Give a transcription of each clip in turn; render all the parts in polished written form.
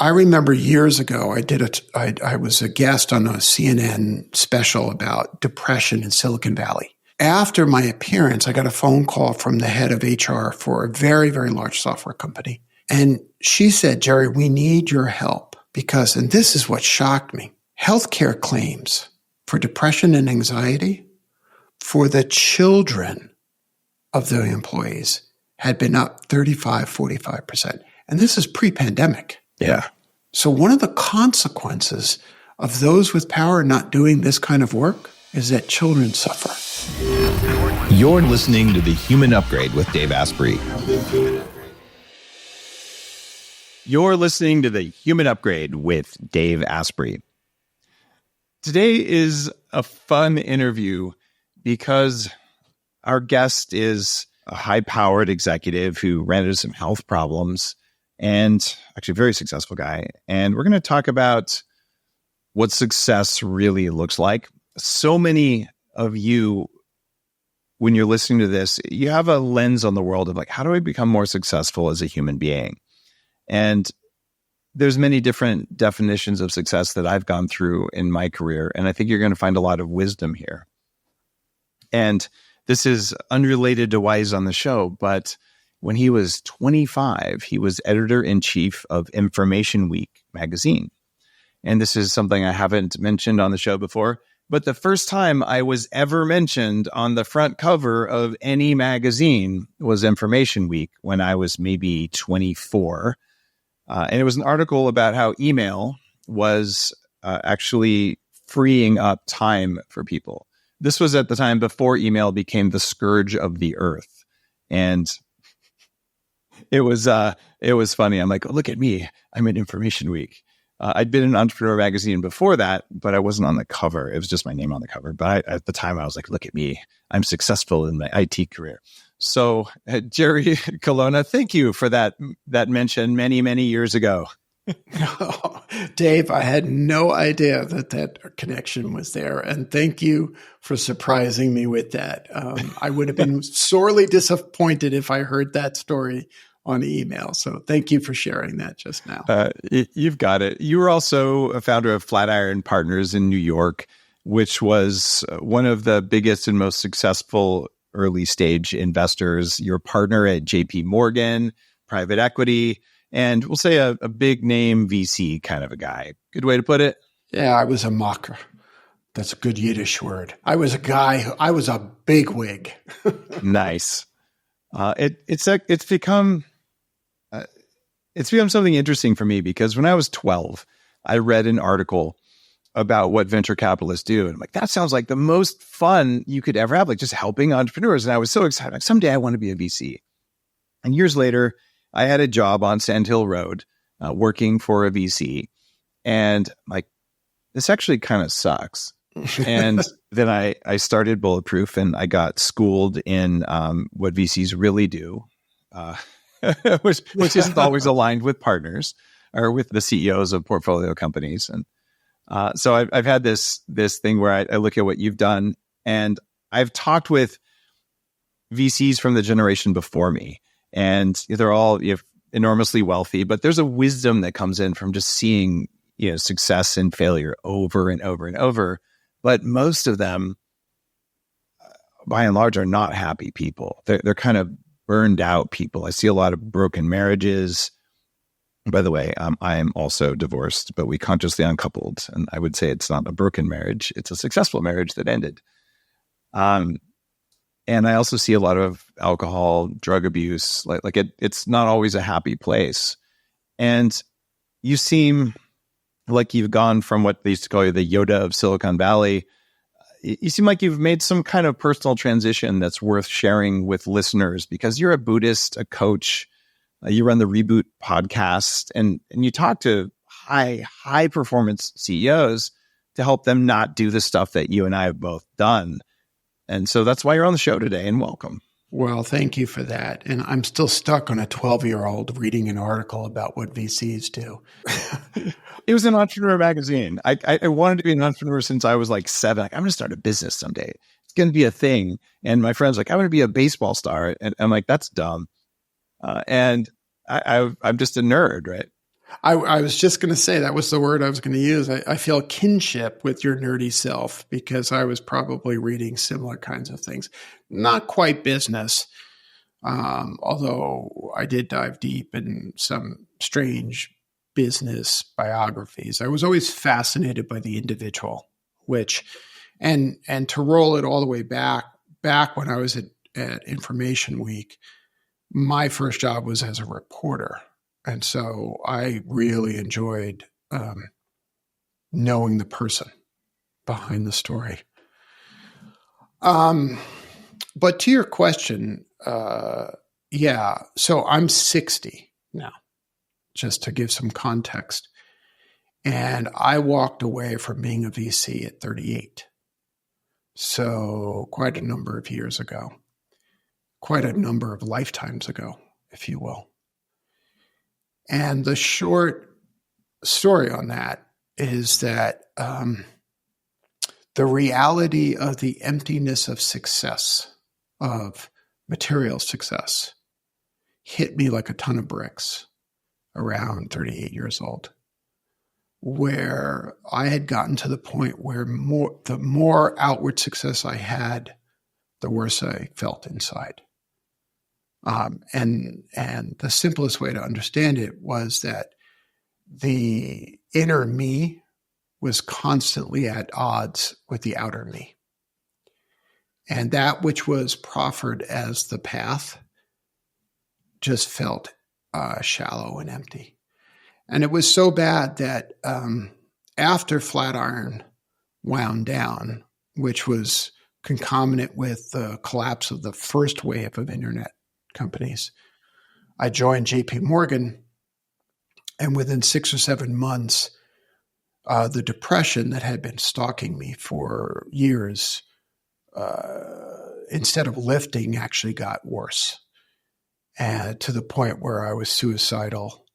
I remember years ago, I was a guest on a CNN special about depression in Silicon Valley. After my appearance, I got a phone call from the head of HR for a very, very large software company. And she said, Jerry, we need your help because, and this is what shocked me, healthcare claims for depression and anxiety for the children of the employees had been up 35, 45%. And this is pre-pandemic. Yeah. So one of the consequences of those with power not doing this kind of work is that children suffer. You're listening to The Human Upgrade with Dave Asprey. You're listening to The Human Upgrade with Dave Asprey. Today is a fun interview because our guest is a high-powered executive who ran into some health problems and actually a very successful guy. And we're going to talk about what success really looks like. So many of you, when you're listening to this, you have a lens on the world of like, how do I become more successful as a human being? And there's many different definitions of success that I've gone through in my career. And I think you're going to find a lot of wisdom here. And this is unrelated to why he's on the show, but when he was 25, he was editor-in-chief of Information Week magazine. And this is something I haven't mentioned on the show before, but the first time I was ever mentioned on the front cover of any magazine was Information Week when I was maybe 24. And it was an article about how email was actually freeing up time for people. This was at the time before email became the scourge of the earth. And it was funny. I'm like, oh, look at me. I'm at Information Week. I'd been in Entrepreneur magazine before that, but I wasn't on the cover. It was just my name on the cover. But at the time, I was like, look at me. I'm successful in my IT career. So Jerry Colonna, thank you for that mention many, many years ago. Oh, Dave, I had no idea that connection was there. And thank you for surprising me with that. I would have been sorely disappointed if I heard that story on email. So thank you for sharing that just now. You've got it. You were also a founder of Flatiron Partners in New York, which was one of the biggest and most successful early stage investors. You're a partner at JP Morgan, private equity, and we'll say a big name VC kind of a guy. Good way to put it? Yeah, I was a mocker. That's a good Yiddish word. I was a bigwig. Nice. It's become something interesting for me because when I was 12, I read an article about what venture capitalists do. And I'm like, that sounds like the most fun you could ever have, like just helping entrepreneurs. And I was so excited. Like, someday I want to be a VC. And years later, I had a job on Sand Hill Road working for a VC. And like, this actually kind of sucks. And then I started Bulletproof and I got schooled in what VCs really do, which isn't always aligned with partners or with the CEOs of portfolio companies. And so I've had this thing where I look at what you've done, and I've talked with VCs from the generation before me, and they're all enormously wealthy, but there's a wisdom that comes in from just seeing success and failure over and over and over. But most of them, by and large, are not happy people. They're kind of burned out people. I see a lot of broken marriages. By the way, I am also divorced, but we consciously uncoupled. And I would say it's not a broken marriage. It's a successful marriage that ended. And I also see a lot of alcohol, drug abuse. It's not always a happy place. And you seem like you've gone from what they used to call you the Yoda of Silicon Valley. You seem like you've made some kind of personal transition that's worth sharing with listeners because you're a Buddhist, a coach. You run the Reboot podcast, and you talk to high performance CEOs to help them not do the stuff that you and I have both done. And so that's why you're on the show today, and welcome. Well, thank you for that. And I'm still stuck on a 12-year-old reading an article about what VCs do. It was an Entrepreneur magazine. I wanted to be an entrepreneur since I was like 7. Like, I'm going to start a business someday. It's going to be a thing. And my friend's like, I want to be a baseball star. And I'm like, that's dumb. And I'm just a nerd, right? I was just going to say that was the word I was going to use. I feel kinship with your nerdy self because I was probably reading similar kinds of things. Not quite business, although I did dive deep in some strange business biographies. I was always fascinated by the individual, and to roll it all the way back when I was at Information Week, my first job was as a reporter. And so I really enjoyed knowing the person behind the story. But to your question, yeah, so I'm 60 now, just to give some context. And I walked away from being a VC at 38. So quite a number of years ago, quite a number of lifetimes ago, if you will. And the short story on that is that the reality of the emptiness of success, of material success, hit me like a ton of bricks around 38 years old, where I had gotten to the point where the more outward success I had, the worse I felt inside. And the simplest way to understand it was that the inner me was constantly at odds with the outer me. And that which was proffered as the path just felt shallow and empty. And it was so bad that after Flatiron wound down, which was concomitant with the collapse of the first wave of internet companies, I joined JP Morgan, and within 6 or 7 months, the depression that had been stalking me for years, instead of lifting, actually got worse, and to the point where I was suicidal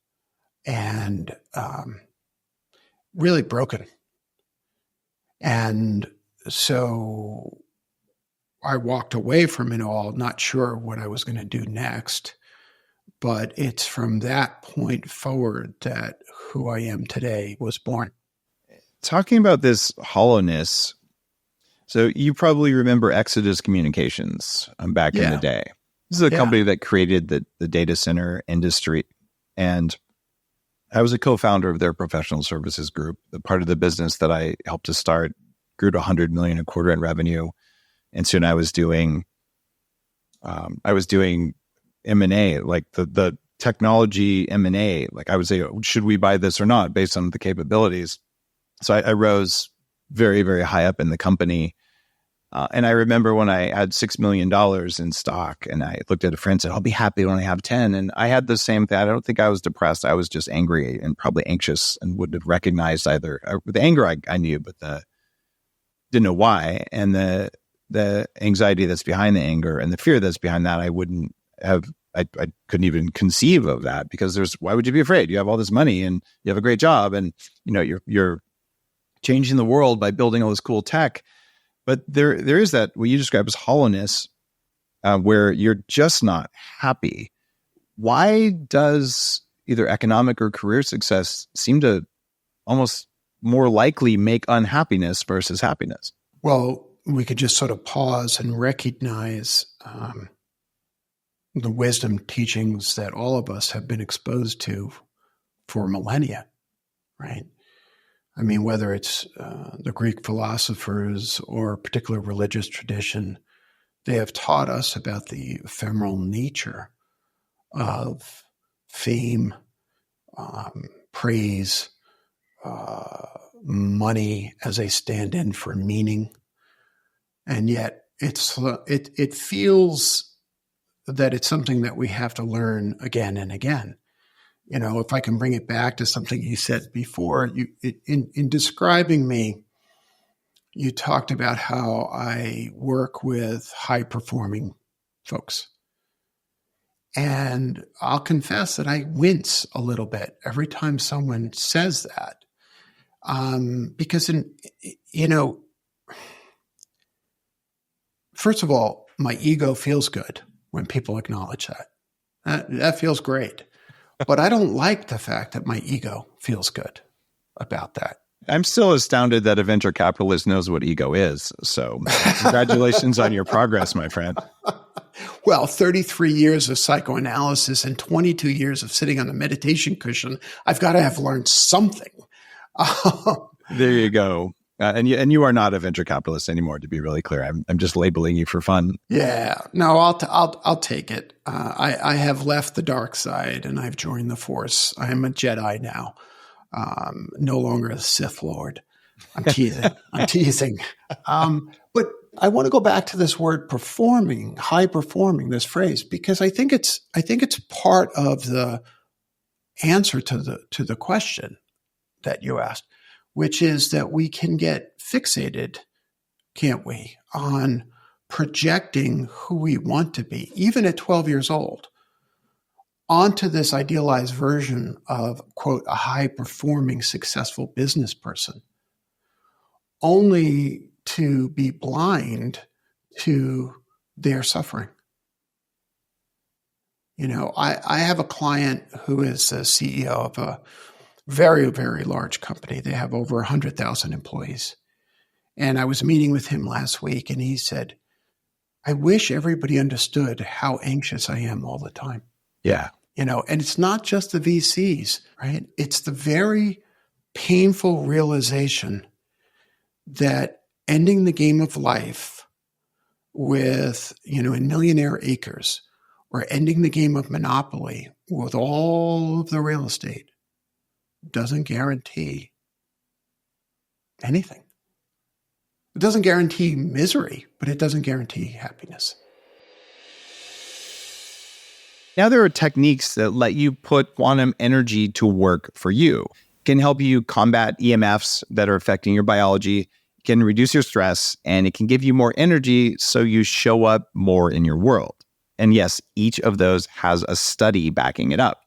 and really broken. And so I walked away from it all, not sure what I was going to do next. But it's from that point forward that who I am today was born. Talking about this hollowness, so you probably remember Exodus Communications back in the day. This is a company that created the data center industry. And I was a co-founder of their professional services group. The part of the business that I helped to start grew to $100 million a quarter in revenue. And soon I was doing M&A, like the technology M&A. Like I would say, should we buy this or not based on the capabilities? So I rose very, very high up in the company. And I remember when I had $6 million in stock and I looked at a friend and said, I'll be happy when I have 10. And I had the same thing. I don't think I was depressed. I was just angry and probably anxious and wouldn't have recognized either. The anger I knew, but didn't know why. And the anxiety that's behind the anger and the fear that's behind that, I wouldn't have, I couldn't even conceive of that because why would you be afraid? You have all this money and you have a great job and you're changing the world by building all this cool tech. But there is that, what you describe as hollowness, where you're just not happy. Why does either economic or career success seem to almost more likely make unhappiness versus happiness? Well, we could just sort of pause and recognize the wisdom teachings that all of us have been exposed to for millennia, right? I mean, whether it's the Greek philosophers or a particular religious tradition, they have taught us about the ephemeral nature of fame, praise, money as a stand-in for meaning. And yet it feels that it's something that we have to learn again and again. You know, if I can bring it back to something you said before, in describing me, you talked about how I work with high-performing folks. And I'll confess that I wince a little bit every time someone says that. Because, first of all, my ego feels good when people acknowledge that. That feels great. But I don't like the fact that my ego feels good about that. I'm still astounded that a venture capitalist knows what ego is. So congratulations on your progress, my friend. Well, 33 years of psychoanalysis and 22 years of sitting on the meditation cushion, I've got to have learned something. There you go. And you are not a venture capitalist anymore, to be really clear. I'm just labeling you for fun. Yeah, no, I'll take it. I have left the dark side and I've joined the Force. I am a Jedi now, no longer a Sith Lord. I'm teasing. But I want to go back to this word performing, high performing, this phrase, because I think it's part of the answer to the question that you asked, which is that we can get fixated, can't we, on projecting who we want to be, even at 12 years old, onto this idealized version of, quote, a high-performing, successful business person, only to be blind to their suffering. You know, I have a client who is a CEO of a very, very large company. They have over 100,000 employees. And I was meeting with him last week, and he said, I wish everybody understood how anxious I am all the time. Yeah. You know, and it's not just the VCs, right? It's the very painful realization that ending the game of life with, you know, in Millionaire Acres, or ending the game of Monopoly with all of the real estate doesn't guarantee anything. It doesn't guarantee misery, but it doesn't guarantee happiness. Now there are techniques that let you put quantum energy to work for you. It can help you combat EMFs that are affecting your biology, can reduce your stress, and it can give you more energy so you show up more in your world. And yes, each of those has a study backing it up.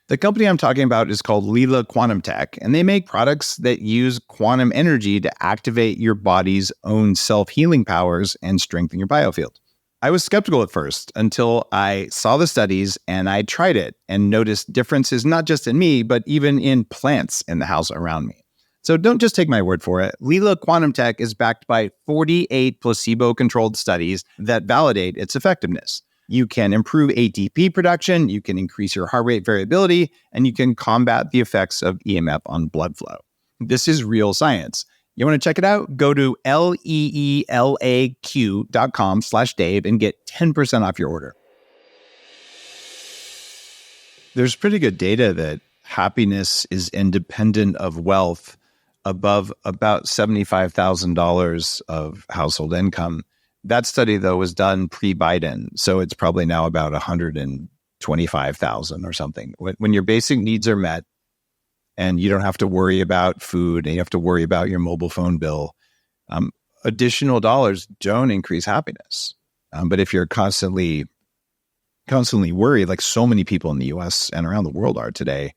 The company I'm talking about is called Leela Quantum Tech, and they make products that use quantum energy to activate your body's own self-healing powers and strengthen your biofield. I was skeptical at first until I saw the studies and I tried it and noticed differences not just in me, but even in plants in the house around me. So don't just take my word for it. Leela Quantum Tech is backed by 48 placebo-controlled studies that validate its effectiveness. You can improve ATP production, you can increase your heart rate variability, and you can combat the effects of EMF on blood flow. This is real science. You want to check it out? Go to leelaq.com/Dave and get 10% off your order. There's pretty good data that happiness is independent of wealth above about $75,000 of household income. That study, though, was done pre-Biden, so it's probably now about 125,000 or something. When your basic needs are met and you don't have to worry about food and you have to worry about your mobile phone bill, additional dollars don't increase happiness. But if you're constantly worried, like so many people in the US and around the world are today,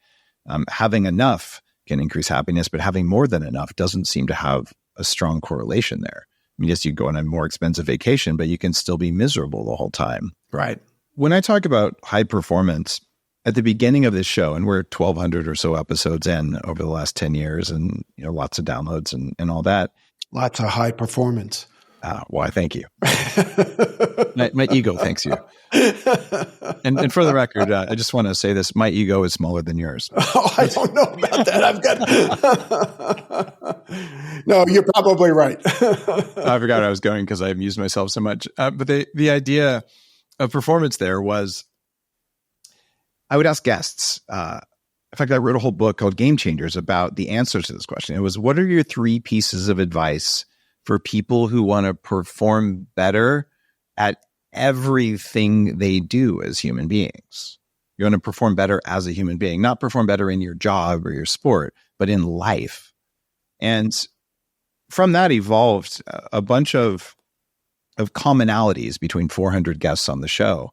having enough can increase happiness, but having more than enough doesn't seem to have a strong correlation there. I mean, yes, you go on a more expensive vacation, but you can still be miserable the whole time. Right. When I talk about high performance, at the beginning of this show, and we're 1,200 or so episodes in over the last 10 years and, you know, lots of downloads and all that. Lots of high performance. Why, thank you. my ego thanks you. And for the record, I just want to say this. My ego is smaller than yours. Oh, I don't know about that. No, you're probably right. I forgot where I was going because I amused myself so much. But the idea of performance there was, I would ask guests. In fact, I wrote a whole book called Game Changers about the answers to this question. It was, what are your 3 pieces of advice for people who want to perform better at everything they do as human beings? You want to perform better as a human being, not perform better in your job or your sport, but in life. And from that evolved a bunch of commonalities between 400 guests on the show.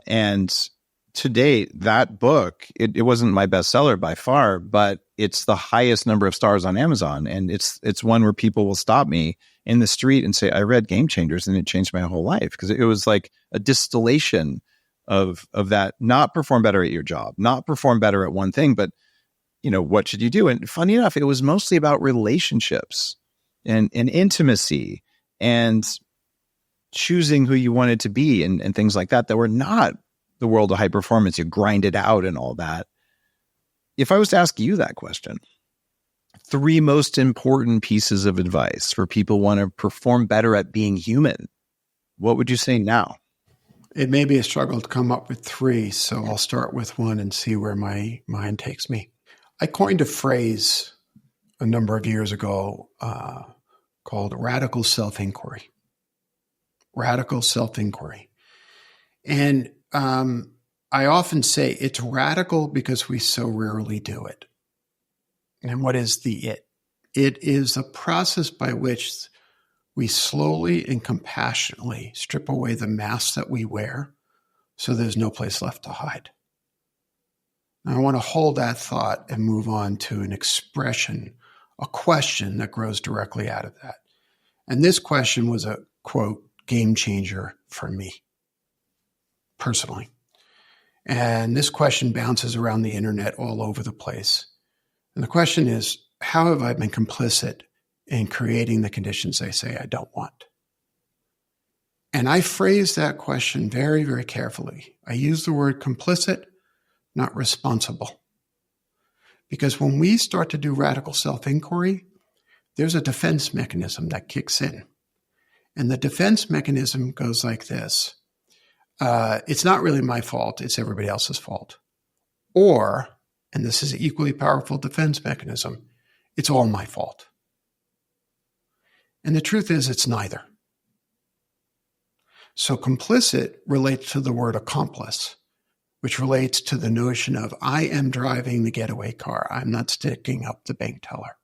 And to date, that book, it wasn't my bestseller by far, but it's the highest number of stars on Amazon. And it's one where people will stop me in the street and say, I read Game Changers and it changed my whole life. Because it was like a distillation of that, not perform better at your job, not perform better at one thing, but what should you do? And funny enough, it was mostly about relationships and intimacy and choosing who you wanted to be and things like that were not the world of high performance. You grind it out and all that. If I was to ask you that question, 3 most important pieces of advice for people who want to perform better at being human, what would you say now? It may be a struggle to come up with 3, so I'll start with 1 and see where my mind takes me. I coined a phrase a number of years ago called radical self-inquiry. Radical self-inquiry. And I often say it's radical because we so rarely do it. And what is the it? It is a process by which we slowly and compassionately strip away the masks that we wear so there's no place left to hide. Now, I want to hold that thought and move on to an expression, a question that grows directly out of that. And this question was a, quote, game changer for me personally. And this question bounces around the internet all over the place. And the question is, how have I been complicit in creating the conditions they say I don't want? And I phrase that question very, very carefully. I use the word complicit, not responsible. Because when we start to do radical self-inquiry, there's a defense mechanism that kicks in. And the defense mechanism goes like this. It's not really my fault, it's everybody else's fault. Or, and this is an equally powerful defense mechanism, it's all my fault. And the truth is, it's neither. So complicit relates to the word accomplice, which relates to the notion of I am driving the getaway car. I'm not sticking up the bank teller.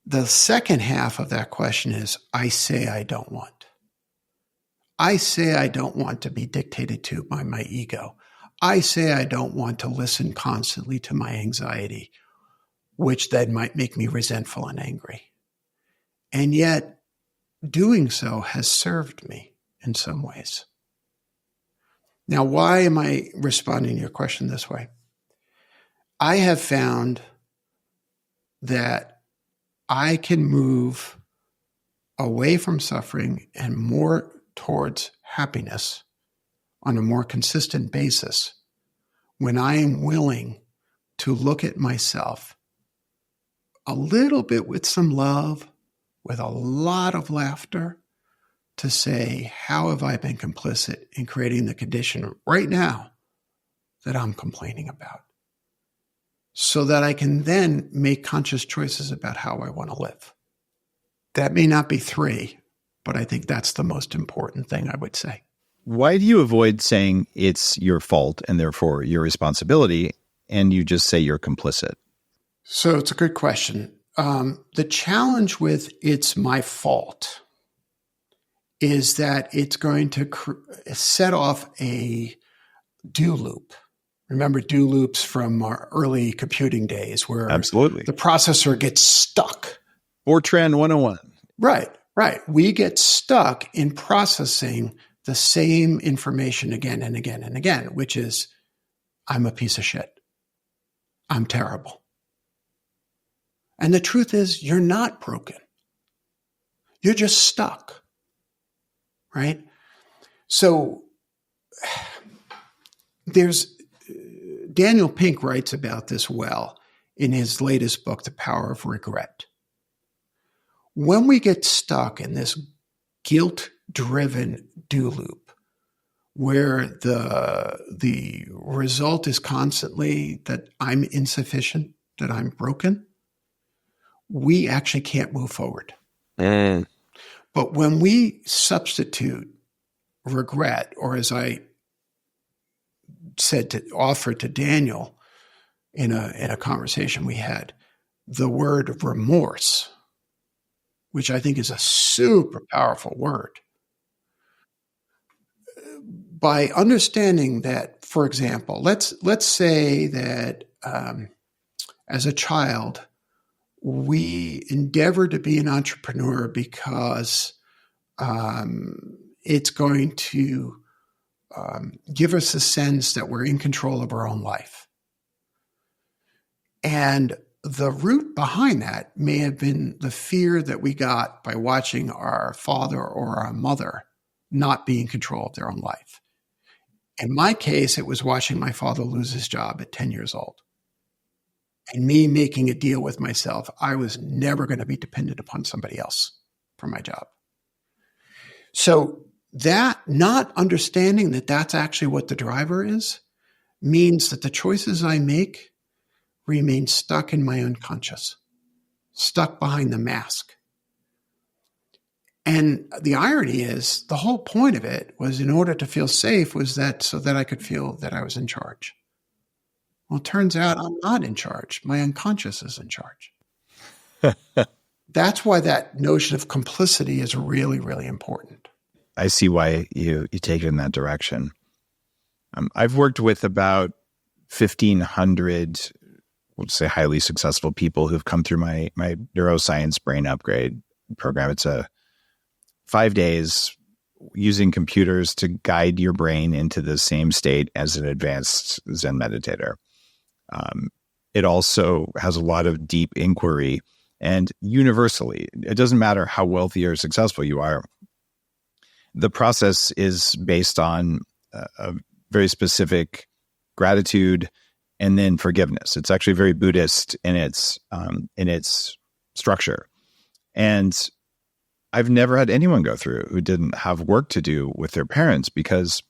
The second half of that question is, I say I don't want. I say I don't want to be dictated to by my ego. I say I don't want to listen constantly to my anxiety, which then might make me resentful and angry. And yet, doing so has served me in some ways. Now, why am I responding to your question this way? I have found that I can move away from suffering and more towards happiness on a more consistent basis when I am willing to look at myself a little bit with some love, with a lot of laughter, to say, how have I been complicit in creating the condition right now that I'm complaining about? So that I can then make conscious choices about how I want to live. That may not be 3, but I think that's the most important thing I would say. Why do you avoid saying it's your fault and therefore your responsibility, and you just say you're complicit? So it's a good question. The challenge with it's my fault is that it's going to set off a do loop. Remember do loops from our early computing days where Absolutely. The processor gets stuck. Fortran 101. Right. We get stuck in processing the same information again and again and again, which is, I'm a piece of shit. I'm terrible. And the truth is, you're not broken. You're just stuck. Right? So Daniel Pink writes about this well in his latest book, The Power of Regret. When we get stuck in this guilt-driven do loop, where the result is constantly that I'm insufficient, that I'm broken, we actually can't move forward. But when we substitute regret, or as I offered to Daniel in a conversation we had, the word remorse, which I think is a super powerful word. By understanding that, for example, let's say that as a child, we endeavor to be an entrepreneur because it's going to give us a sense that we're in control of our own life. And the root behind that may have been the fear that we got by watching our father or our mother not be in control of their own life. In my case, it was watching my father lose his job at 10 years old. And me making a deal with myself, I was never going to be dependent upon somebody else for my job. So that not understanding that that's actually what the driver is means that the choices I make remain stuck in my unconscious, stuck behind the mask. And the irony is the whole point of it was in order to feel safe was that so that I could feel that I was in charge. Well, it turns out I'm not in charge. My unconscious is in charge. That's why that notion of complicity is really, really important. I see why you take it in that direction. I've worked with about 1,500, we'll say highly successful people who've come through my neuroscience brain upgrade program. It's a 5 days using computers to guide your brain into the same state as an advanced Zen meditator. It also has a lot of deep inquiry, and universally, it doesn't matter how wealthy or successful you are. The process is based on a very specific gratitude and then forgiveness. It's actually very Buddhist in its structure. And I've never had anyone go through who didn't have work to do with their parents, because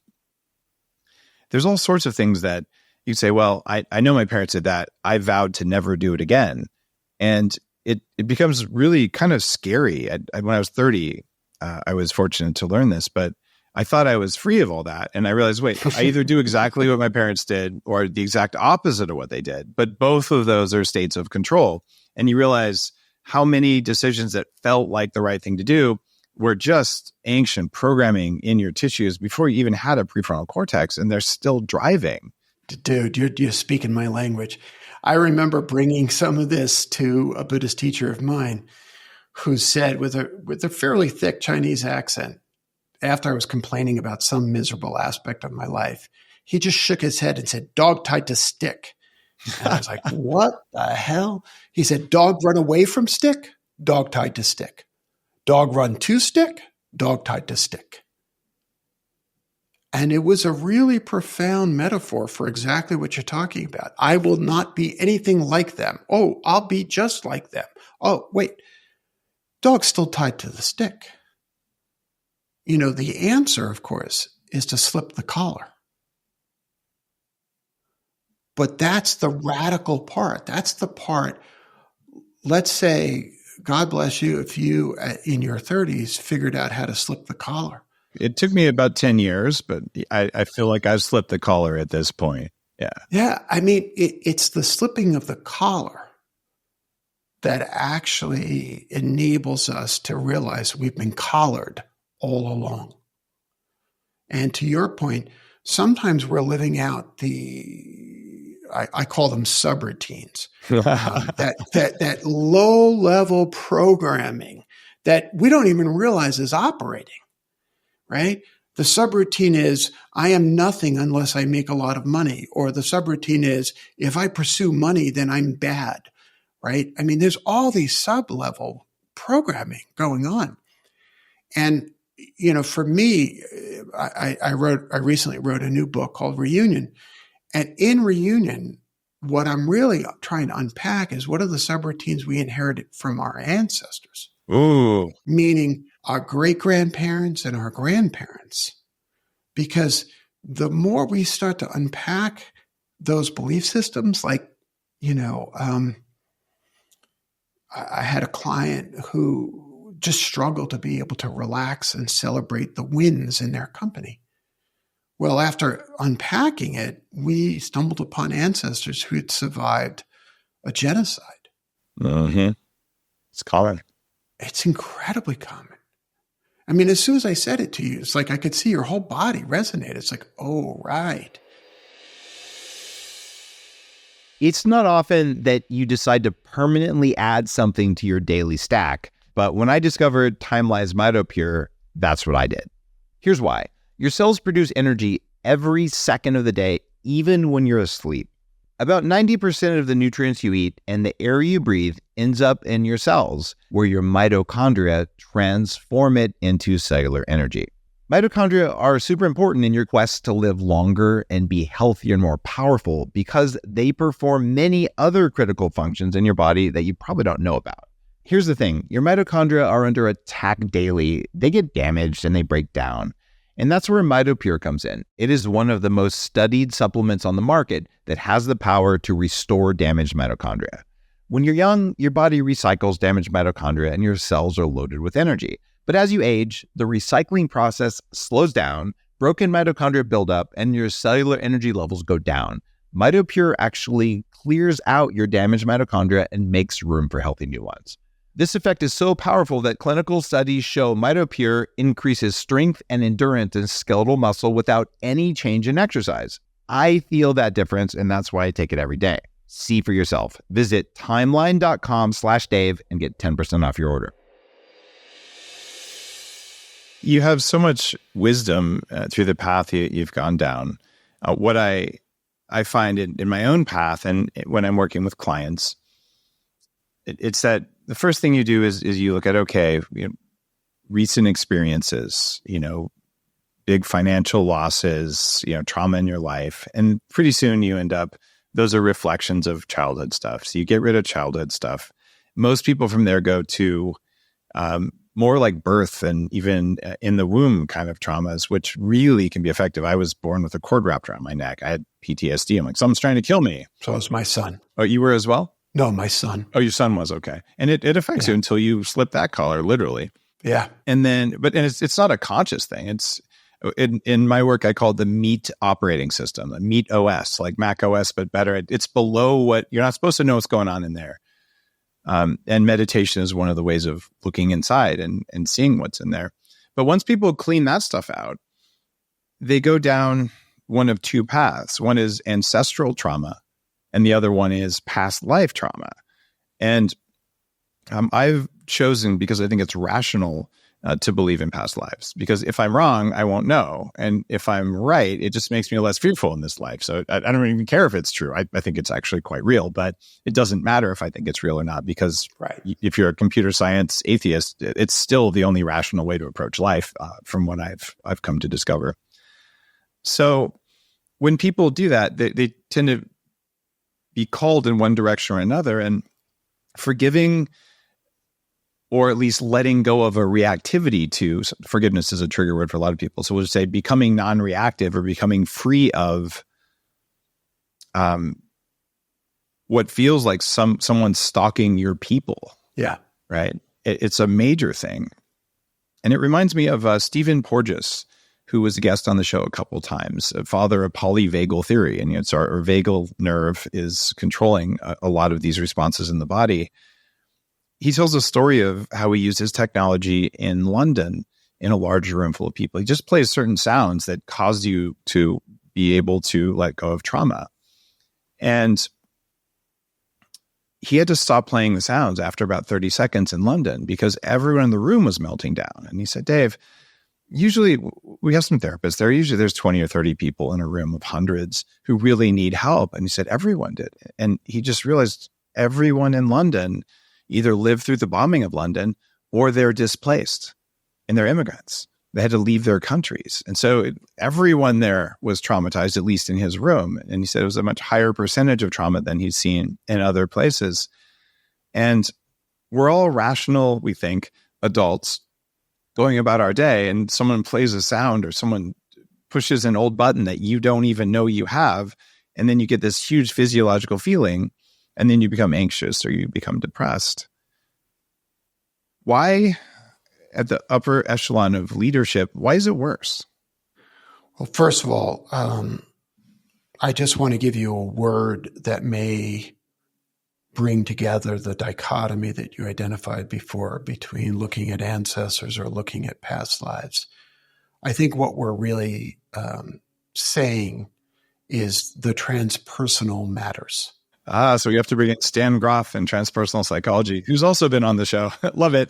there's all sorts of things that you say, well, I know my parents did that. I vowed to never do it again. And it becomes really kind of scary. When I was 30, I was fortunate to learn this, but I thought I was free of all that. And I realized, wait, I either do exactly what my parents did or the exact opposite of what they did. But both of those are states of control. And you realize how many decisions that felt like the right thing to do were just ancient programming in your tissues before you even had a prefrontal cortex, and they're still driving. Dude, you're speaking my language. I remember bringing some of this to a Buddhist teacher of mine who said with a fairly thick Chinese accent, after I was complaining about some miserable aspect of my life, he just shook his head and said, "Dog tied to stick." And I was like, what the hell? He said, "Dog run away from stick, dog tied to stick. Dog run to stick, dog tied to stick." And it was a really profound metaphor for exactly what you're talking about. I will not be anything like them. Oh, I'll be just like them. Oh, wait, dog's still tied to the stick. You know, the answer, of course, is to slip the collar. But that's the radical part. That's the part, let's say, God bless you, if you in your 30s figured out how to slip the collar. It took me about 10 years, but I feel like I've slipped the collar at this point. Yeah. Yeah. I mean, it's the slipping of the collar that actually enables us to realize we've been collared all along. And to your point, sometimes we're living out I call them subroutines, that low-level programming that we don't even realize is operating, right? The subroutine is, I am nothing unless I make a lot of money. Or the subroutine is, if I pursue money, then I'm bad, right? I mean, there's all these sub-level programming going on. And, you know, for me, I recently wrote a new book called Reunion. And in Reunion, what I'm really trying to unpack is what are the subroutines we inherited from our ancestors? Ooh. Meaning our great-grandparents and our grandparents. Because the more we start to unpack those belief systems, like, you know, I had a client who just struggled to be able to relax and celebrate the wins in their company. Well, after unpacking it, we stumbled upon ancestors who had survived a genocide. Mm-hmm. It's common. It's incredibly common. I mean, as soon as I said it to you, it's like I could see your whole body resonate. It's like, oh, right. It's not often that you decide to permanently add something to your daily stack, but when I discovered Time Lies Mitop Pure, that's what I did. Here's why. Your cells produce energy every second of the day, even when you're asleep. About 90% of the nutrients you eat and the air you breathe ends up in your cells, where your mitochondria transform it into cellular energy. Mitochondria are super important in your quest to live longer and be healthier and more powerful because they perform many other critical functions in your body that you probably don't know about. Here's the thing, your mitochondria are under attack daily. They get damaged and they break down. And that's where Mitop Pure comes in. It is one of the most studied supplements on the market that has the power to restore damaged mitochondria. When you're young, your body recycles damaged mitochondria and your cells are loaded with energy. But as you age, the recycling process slows down, broken mitochondria build up, and your cellular energy levels go down. Mitop Pure actually clears out your damaged mitochondria and makes room for healthy new ones. This effect is so powerful that clinical studies show Mitop Pure increases strength and endurance in skeletal muscle without any change in exercise. I feel that difference, and that's why I take it every day. See for yourself. Visit timeline.com/Dave and get 10% off your order. You have so much wisdom through the path you've gone down. What I find in my own path and when I'm working with clients, it's that the first thing you do is you look at, okay, recent experiences, big financial losses, trauma in your life. And pretty soon you end up, those are reflections of childhood stuff. So you get rid of childhood stuff. Most people from there go to more like birth and even in the womb kind of traumas, which really can be effective. I was born with a cord wrapped around my neck. I had PTSD. I'm like, someone's trying to kill me. So was my son. Oh, you were as well? No, my son. Oh, your son was, okay. And it affects you until you slip that collar, literally. Yeah. And then, it's not a conscious thing. It's in my work, I call it the Meat operating system, the Meat OS, like Mac OS, but better. It's below what you're not supposed to know what's going on in there. And meditation is one of the ways of looking inside and seeing what's in there. But once people clean that stuff out, they go down one of two paths. One is ancestral trauma, and the other one is past life trauma. And I've chosen, because I think it's rational, to believe in past lives. Because if I'm wrong, I won't know. And if I'm right, it just makes me less fearful in this life. So I don't even care if it's true. I think it's actually quite real, but it doesn't matter if I think it's real or not, because if you're a computer science atheist, it's still the only rational way to approach life, from what I've come to discover. So when people do that, they tend to be called in one direction or another, and forgiving, or at least letting go of a reactivity to forgiveness is a trigger word for a lot of people. So we'll just say becoming non-reactive or becoming free of what feels like someone stalking your people. Yeah. Right. It's a major thing. And it reminds me of Stephen Porges, who was a guest on the show a couple of times, a father of polyvagal theory. And it's our vagal nerve is controlling a lot of these responses in the body. He tells a story of how he used his technology in London in a large room full of people. He just plays certain sounds that cause you to be able to let go of trauma. And he had to stop playing the sounds after about 30 seconds in London because everyone in the room was melting down. And he said, Dave, usually we have some therapists there. Usually there's 20 or 30 people in a room of hundreds who really need help. And he said, everyone did. And he just realized everyone in London either lived through the bombing of London or they're displaced and they're immigrants. They had to leave their countries. And so everyone there was traumatized, at least in his room. And he said it was a much higher percentage of trauma than he'd seen in other places. And we're all rational, we think, adults going about our day, and someone plays a sound or someone pushes an old button that you don't even know you have. And then you get this huge physiological feeling, and then you become anxious or you become depressed. Why, at the upper echelon of leadership, why is it worse? Well, first of all, I just want to give you a word that may bring together the dichotomy that you identified before between looking at ancestors or looking at past lives. I think what we're really saying is the transpersonal matters. So you have to bring in Stan Groff and transpersonal psychology, who's also been on the show. Love it.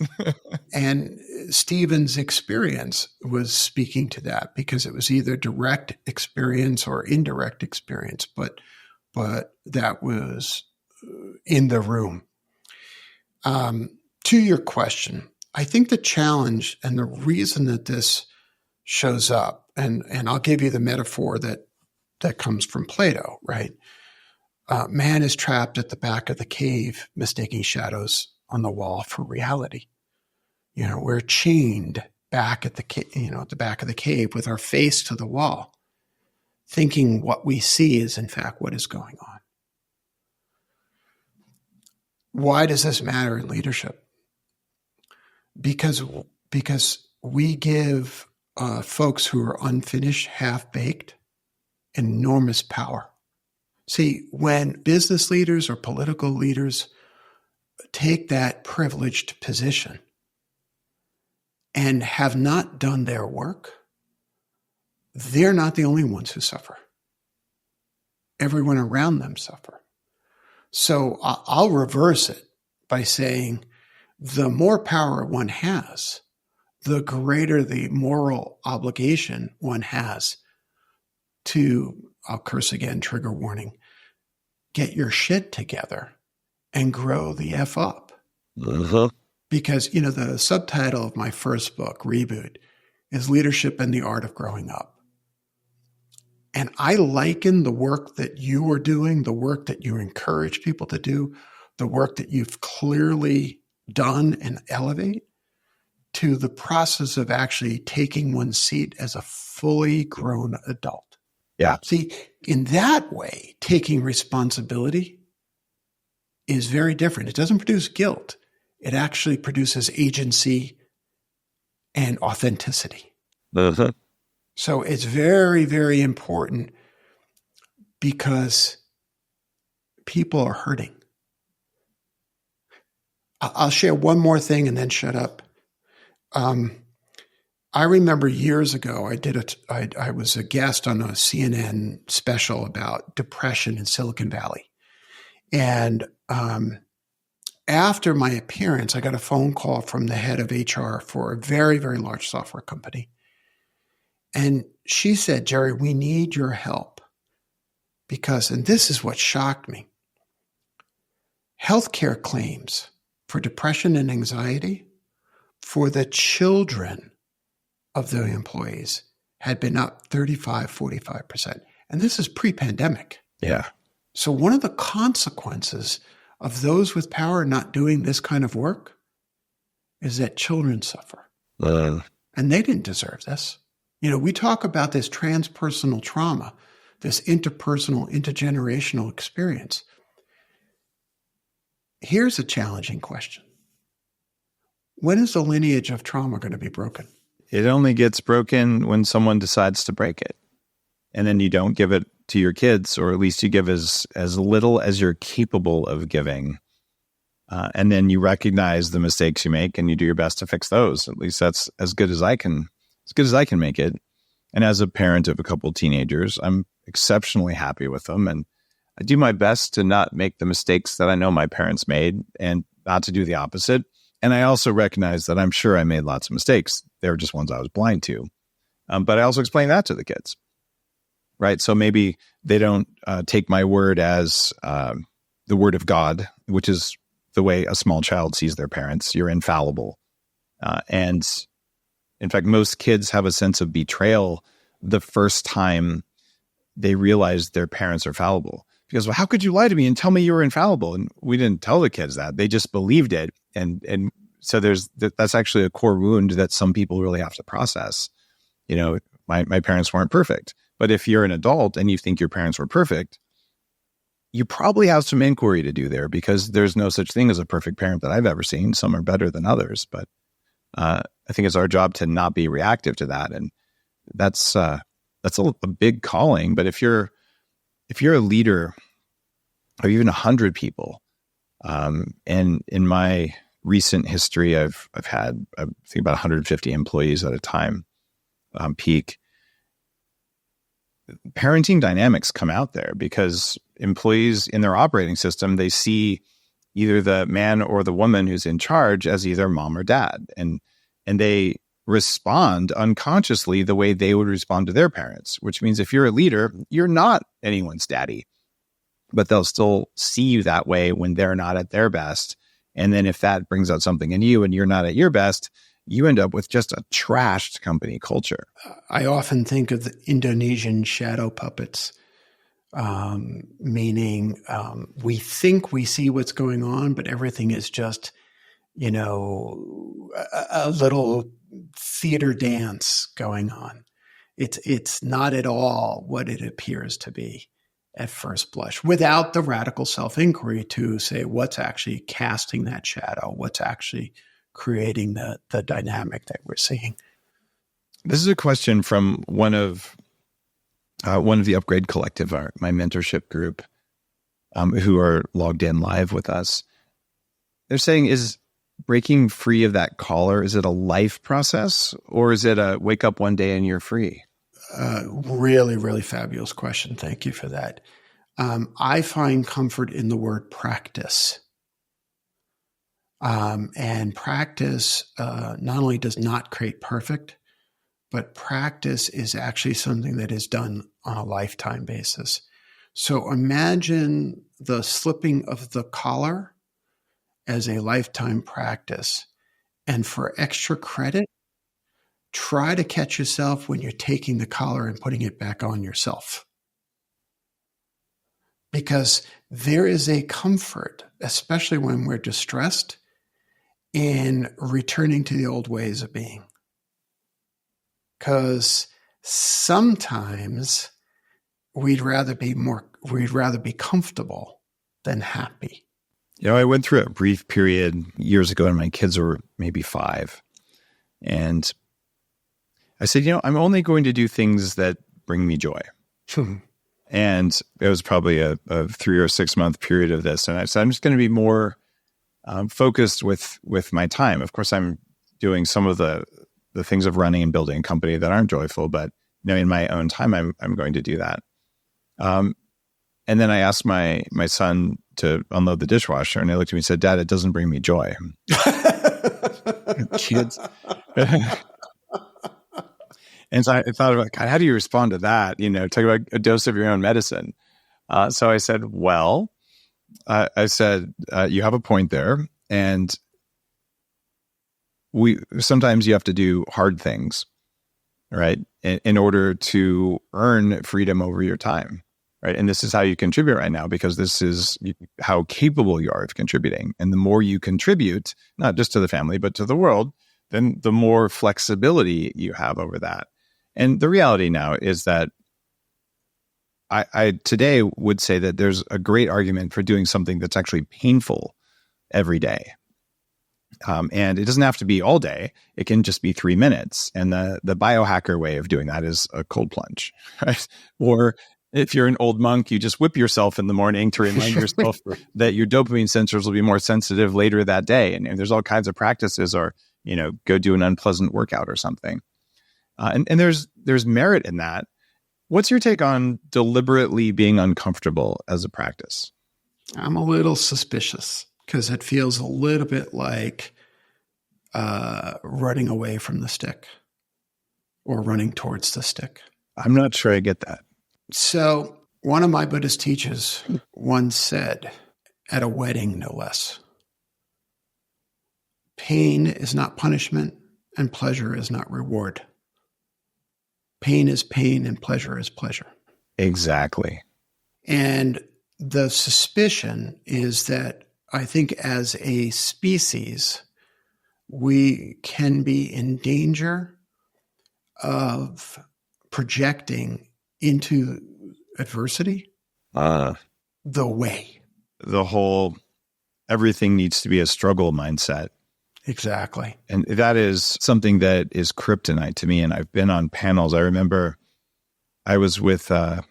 And Stephen's experience was speaking to that, because it was either direct experience or indirect experience, but that was in the room. To your question, I think the challenge and the reason that this shows up, and I'll give you the metaphor that comes from Plato, right? Man is trapped at the back of the cave, mistaking shadows on the wall for reality. We're chained back at the back of the cave with our face to the wall, thinking what we see is in fact what is going on. Why does this matter in leadership? Because we give folks who are unfinished, half-baked, enormous power. See, when business leaders or political leaders take that privileged position and have not done their work, they're not the only ones who suffer. Everyone around them suffer. So I'll reverse it by saying the more power one has, the greater the moral obligation one has to, I'll curse again, trigger warning, get your shit together and grow the F up. Uh-huh. Because, the subtitle of my first book, Reboot, is Leadership and the Art of Growing Up. And I liken the work that you are doing, the work that you encourage people to do, the work that you've clearly done and elevate, to the process of actually taking one's seat as a fully grown adult. Yeah. See, in that way, taking responsibility is very different. It doesn't produce guilt. It actually produces agency and authenticity. Uh-huh. So it's very, very important, because people are hurting. I'll share one more thing and then shut up. I remember years ago, I was a guest on a CNN special about depression in Silicon Valley. And after my appearance, I got a phone call from the head of HR for a very, very large software company. And she said, Jerry, we need your help because, and this is what shocked me, healthcare claims for depression and anxiety for the children of the employees had been up 35, 45%. And this is pre-pandemic. Yeah. So one of the consequences of those with power not doing this kind of work is that children suffer. And they didn't deserve this. We talk about this transpersonal trauma, this interpersonal, intergenerational experience. Here's a challenging question. When is the lineage of trauma going to be broken? It only gets broken when someone decides to break it. And then you don't give it to your kids, or at least you give as little as you're capable of giving. And then you recognize the mistakes you make and you do your best to fix those. At least that's as good as I can make it. And as a parent of a couple of teenagers, I'm exceptionally happy with them. And I do my best to not make the mistakes that I know my parents made and not to do the opposite. And I also recognize that I'm sure I made lots of mistakes. They were just ones I was blind to. But I also explain that to the kids, right? So maybe they don't take my word as the word of God, which is the way a small child sees their parents. You're infallible. And in fact, most kids have a sense of betrayal the first time they realize their parents are fallible. Because, well, how could you lie to me and tell me you were infallible? And we didn't tell the kids that. They just believed it. And so that's actually a core wound that some people really have to process. My parents weren't perfect. But if you're an adult and you think your parents were perfect, you probably have some inquiry to do there, because there's no such thing as a perfect parent that I've ever seen. Some are better than others. But I think it's our job to not be reactive to that. And that's a big calling. But if you're a leader of even 100 people, and in my recent history, I've had, I think, about 150 employees at a time, peak. Parenting dynamics come out there because employees in their operating system, they see either the man or the woman who's in charge as either mom or dad. And and they respond unconsciously the way they would respond to their parents, which means if you're a leader, you're not anyone's daddy, but they'll still see you that way when they're not at their best. And then if that brings out something in you and you're not at your best, you end up with just a trashed company culture. I often think of the Indonesian shadow puppets, meaning we think we see what's going on, but everything is just, a little theater dance going on. It's not at all what it appears to be at first blush, without the radical self-inquiry to say what's actually casting that shadow, what's actually creating the dynamic that we're seeing. This is a question from one of the Upgrade Collective, my mentorship group, who are logged in live with us. They're saying, is breaking free of that collar, is it a life process, or is it a wake up one day and you're free? Really, really fabulous question. Thank you for that. I find comfort in the word practice. And practice not only does not create perfect, but practice is actually something that is done on a lifetime basis. So imagine the slipping of the collar as a lifetime practice. And for extra credit, try to catch yourself when you're taking the collar and putting it back on yourself. Because there is a comfort, especially when we're distressed, in returning to the old ways of being. Because sometimes we'd rather be comfortable than happy. I went through a brief period years ago when my kids were maybe 5. And I said, I'm only going to do things that bring me joy. And it was probably a 3 or 6 month period of this. And I said, I'm just going to be more focused with my time. Of course, I'm doing some of the things of running and building a company that aren't joyful, but in my own time, I'm going to do that. And then I asked my son to unload the dishwasher, and he looked at me and said, "Dad, it doesn't bring me joy." Kids. And so I thought about, God, how do you respond to that? Talk about a dose of your own medicine. So I said, well, you have a point there. And sometimes you have to do hard things, right? In order to earn freedom over your time, right? And this is how you contribute right now, because this is how capable you are of contributing. And the more you contribute, not just to the family, but to the world, then the more flexibility you have over that. And the reality now is that I today would say that there's a great argument for doing something that's actually painful every day. And it doesn't have to be all day. It can just be 3 minutes. And the biohacker way of doing that is a cold plunge, right? Or if you're an old monk, you just whip yourself in the morning to remind yourself that your dopamine sensors will be more sensitive later that day. And there's all kinds of practices, or, go do an unpleasant workout or something. And there's merit in that. What's your take on deliberately being uncomfortable as a practice? I'm a little suspicious, because it feels a little bit like running away from the stick or running towards the stick. I'm not sure I get that. So one of my Buddhist teachers once said, at a wedding no less, pain is not punishment and pleasure is not reward. Pain is pain and pleasure is pleasure. Exactly. And the suspicion is that I think as a species, we can be in danger of projecting into adversity the way. The whole everything needs to be a struggle mindset. Exactly. And that is something that is kryptonite to me. And I've been on panels. I remember I was with a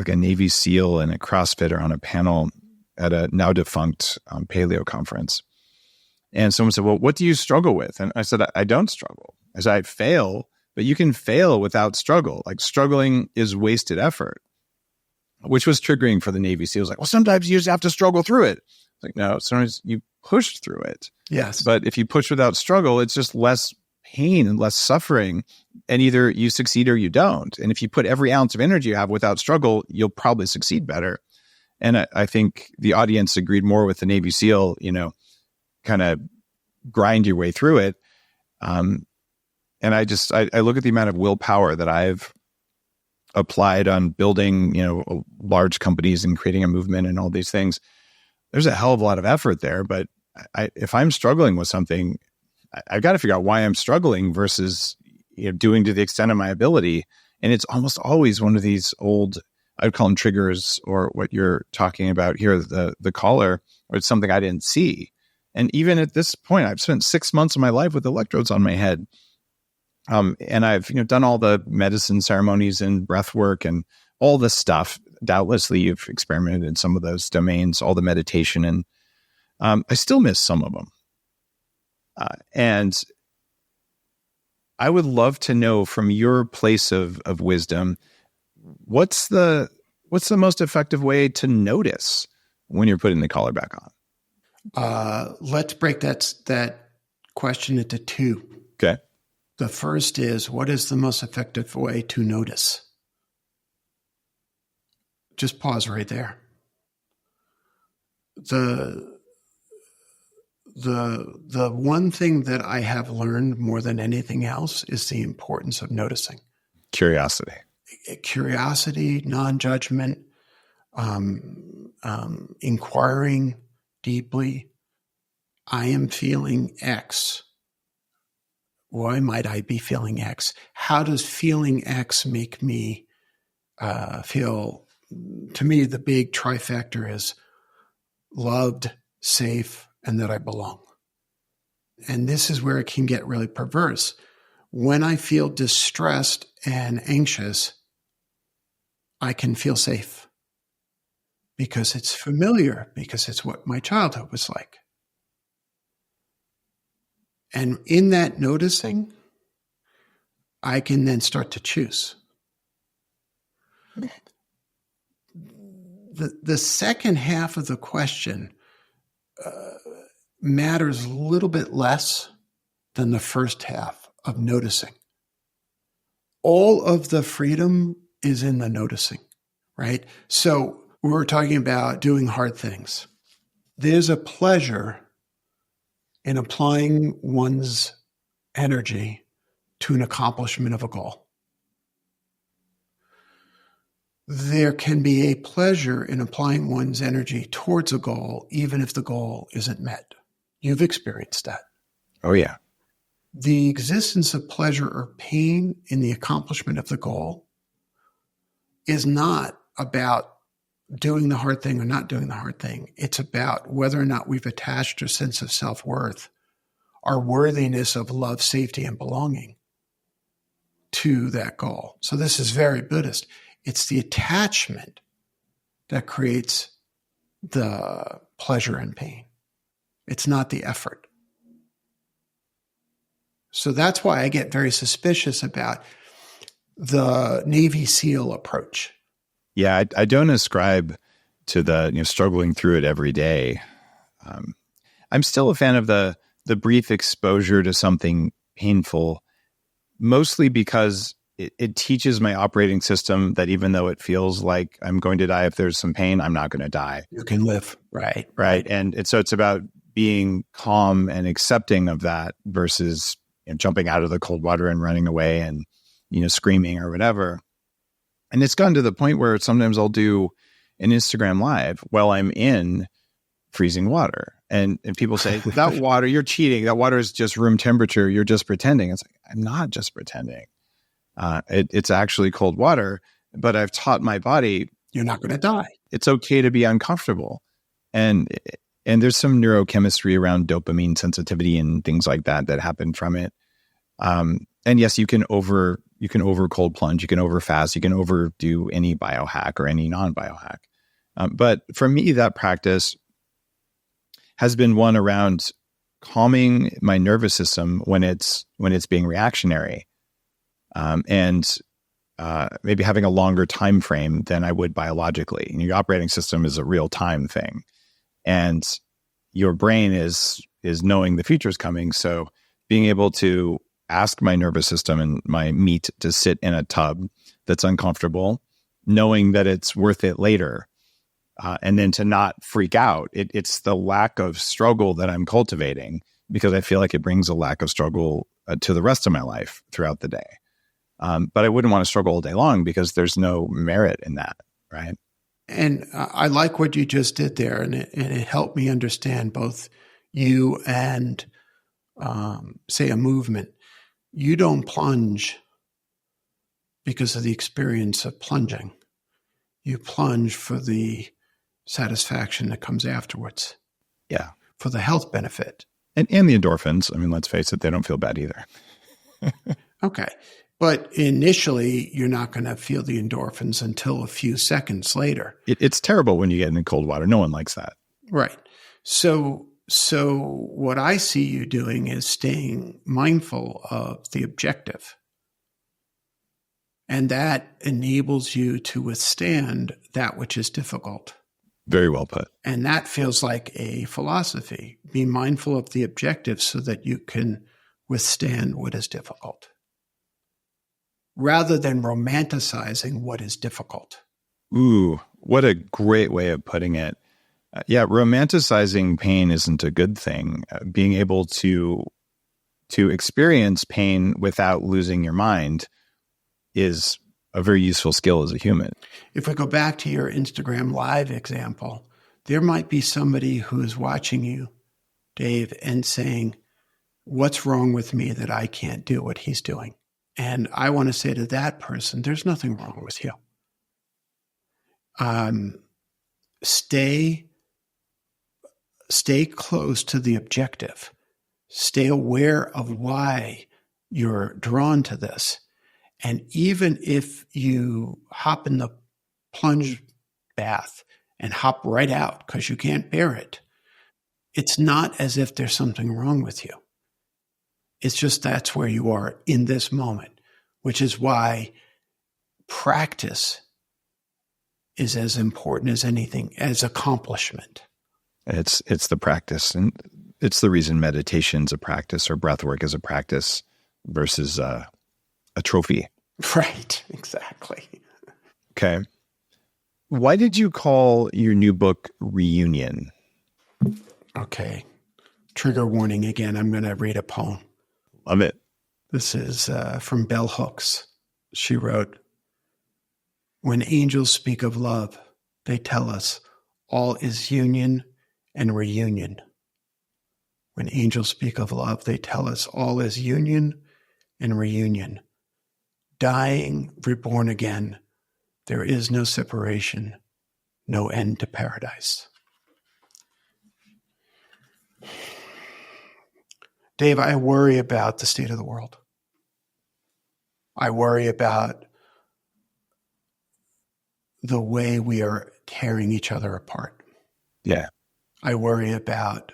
Navy SEAL and a CrossFitter on a panel at a now defunct paleo conference. And someone said, well, what do you struggle with? And I said, I don't struggle. I said, I fail, but you can fail without struggle. Like, struggling is wasted effort, which was triggering for the Navy SEALs. Like, well, sometimes you just have to struggle through it. It's like, no, sometimes you push through it. Yes. But if you push without struggle, it's just less pain and less suffering. And either you succeed or you don't. And if you put every ounce of energy you have without struggle, you'll probably succeed better. And I think the audience agreed more with the Navy SEAL, kind of grind your way through it. And I look at the amount of willpower that I've applied on building, large companies and creating a movement and all these things. There's a hell of a lot of effort there. But if I'm struggling with something, I've got to figure out why I'm struggling versus doing to the extent of my ability. And it's almost always one of these old, I'd call them triggers, or what you're talking about here, the caller, or it's something I didn't see. And even at this point, I've spent 6 months of my life with electrodes on my head. And I've done all the medicine ceremonies and breath work and all this stuff. Doubtlessly, you've experimented in some of those domains, all the meditation, and I still miss some of them. And I would love to know from your place of wisdom, what's the most effective way to notice when you're putting the collar back on? Let's break that question into two. Okay. The first is, what is the most effective way to notice? Just pause right there. The one thing that I have learned more than anything else is the importance of noticing. Curiosity, non-judgment, inquiring deeply. I am feeling X. Why might I be feeling X? How does feeling X make me feel? To me, the big trifecta is loved, safe, and that I belong. And this is where it can get really perverse. When I feel distressed and anxious, I can feel safe because it's familiar, because it's what my childhood was like. And in that noticing, I can then start to choose. The second half of the question matters a little bit less than the first half of noticing. All of the freedom is in the noticing, right? So we're talking about doing hard things. There's a pleasure in applying one's energy to an accomplishment of a goal. There can be a pleasure in applying one's energy towards a goal, even if the goal isn't met. You've experienced that. Oh, yeah. The existence of pleasure or pain in the accomplishment of the goal is not about doing the hard thing or not doing the hard thing. It's about whether or not we've attached a sense of self-worth, our worthiness of love, safety, and belonging to that goal. So this is very Buddhist. It's the attachment that creates the pleasure and pain. It's not the effort. So that's why I get very suspicious about the Navy SEAL approach. Yeah, I don't ascribe to the struggling through it every day. I'm still a fan of the brief exposure to something painful, mostly because it teaches my operating system that even though it feels like I'm going to die if there's some pain, I'm not going to die. You can live. Right. Right. And so it's about being calm and accepting of that versus jumping out of the cold water and running away and, screaming or whatever. And it's gotten to the point where sometimes I'll do an Instagram live while I'm in freezing water. And people say, that water, you're cheating. That water is just room temperature. You're just pretending. It's like, I'm not just pretending. It's actually cold water, but I've taught my body, you're not going to die. It's okay to be uncomfortable. And there's some neurochemistry around dopamine sensitivity and things like that happen from it. And yes, you can over cold plunge, you can over fast, you can overdo any biohack or any non-biohack. But for me, that practice has been one around calming my nervous system when it's being reactionary. And maybe having a longer time frame than I would biologically. Your operating system is a real time thing, and your brain is knowing the future is coming. So being able to ask my nervous system and my meat to sit in a tub that's uncomfortable, knowing that it's worth it later. And then to not freak out. It's the lack of struggle that I'm cultivating, because I feel like it brings a lack of struggle to the rest of my life throughout the day. But I wouldn't want to struggle all day long, because there's no merit in that, right? And I like what you just did there, and it helped me understand both you and, say, a movement. You don't plunge because of the experience of plunging. You plunge for the satisfaction that comes afterwards. Yeah. For the health benefit. And the endorphins. I mean, let's face it, they don't feel bad either. Okay. But initially, you're not going to feel the endorphins until a few seconds later. It's terrible when you get in cold water. No one likes that. Right. So what I see you doing is staying mindful of the objective. And that enables you to withstand that which is difficult. Very well put. And that feels like a philosophy. Be mindful of the objective so that you can withstand what is difficult, rather than romanticizing what is difficult. Ooh, what a great way of putting it. Yeah, romanticizing pain isn't a good thing. Being able to experience pain without losing your mind is a very useful skill as a human. If we go back to your Instagram Live example, there might be somebody who is watching you, Dave, and saying, what's wrong with me that I can't do what he's doing? And I want to say to that person, there's nothing wrong with you. Stay close to the objective. Stay aware of why you're drawn to this. And even if you hop in the plunge bath and hop right out because you can't bear it, it's not as if there's something wrong with you. It's just that's where you are in this moment, which is why practice is as important as anything, as accomplishment. It's the practice. And it's the reason meditation's a practice, or breath work is a practice versus a trophy. Right, exactly. Okay. Why did you call your new book Reunion? Okay. Trigger warning again. I'm going to read a poem. Love it. This is from Bell Hooks. She wrote, "When angels speak of love, they tell us all is union and reunion. When angels speak of love, they tell us all is union and reunion. Dying, reborn again, there is no separation, no end to paradise." Dave, I worry about the state of the world. I worry about the way we are tearing each other apart. Yeah. I worry about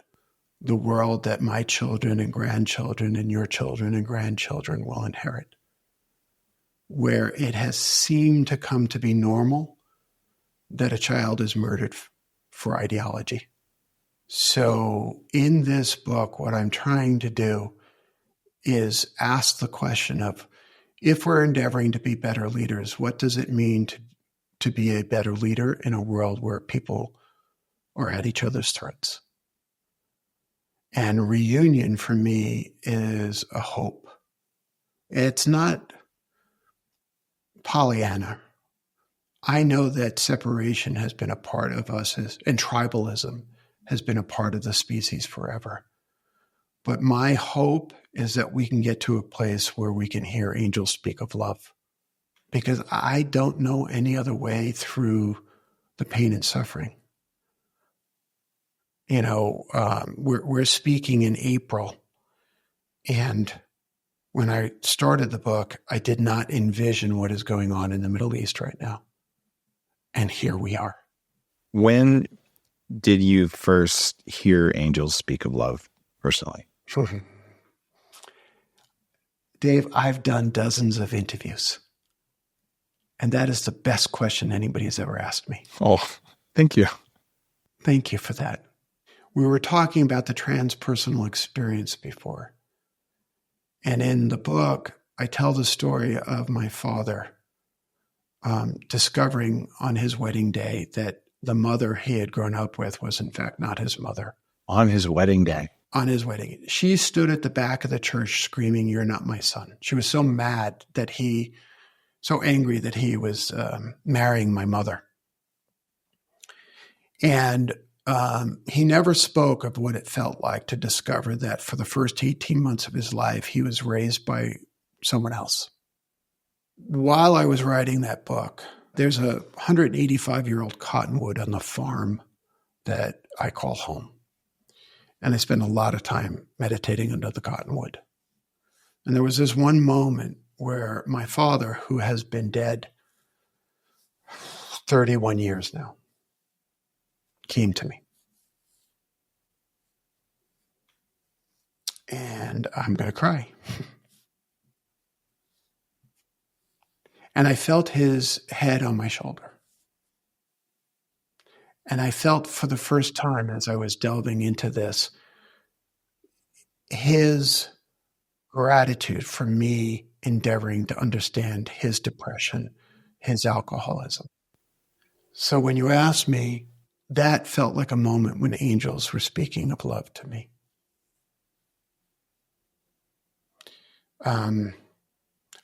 the world that my children and grandchildren and your children and grandchildren will inherit, where it has seemed to come to be normal that a child is murdered for ideology. So in this book, what I'm trying to do is ask the question of, if we're endeavoring to be better leaders, what does it mean to be a better leader in a world where people are at each other's throats? And reunion for me is a hope. It's not Pollyanna. I know that separation has been a part of us, and tribalism has been a part of the species forever. But my hope is that we can get to a place where we can hear angels speak of love, because I don't know any other way through the pain and suffering. You know, we're speaking in April, and when I started the book, I did not envision what is going on in the Middle East right now. And here we are. When did you first hear angels speak of love personally? Dave, I've done dozens of interviews. And that is the best question anybody has ever asked me. Oh, thank you. Thank you for that. We were talking about the transpersonal experience before. And in the book, I tell the story of my father discovering on his wedding day that the mother he had grown up with was in fact not his mother. On his wedding day? On his wedding. She stood at the back of the church screaming, "You're not my son." She was so mad so angry that he was marrying my mother. And he never spoke of what it felt like to discover that for the first 18 months of his life, he was raised by someone else. While I was writing that book, there's a 185-year-old cottonwood on the farm that I call home. And I spent a lot of time meditating under the cottonwood. And there was this one moment where my father, who has been dead 31 years now, came to me. And I'm going to cry. And I felt his head on my shoulder. And I felt for the first time as I was delving into this, his gratitude for me endeavoring to understand his depression, his alcoholism. So when you ask me, that felt like a moment when angels were speaking of love to me.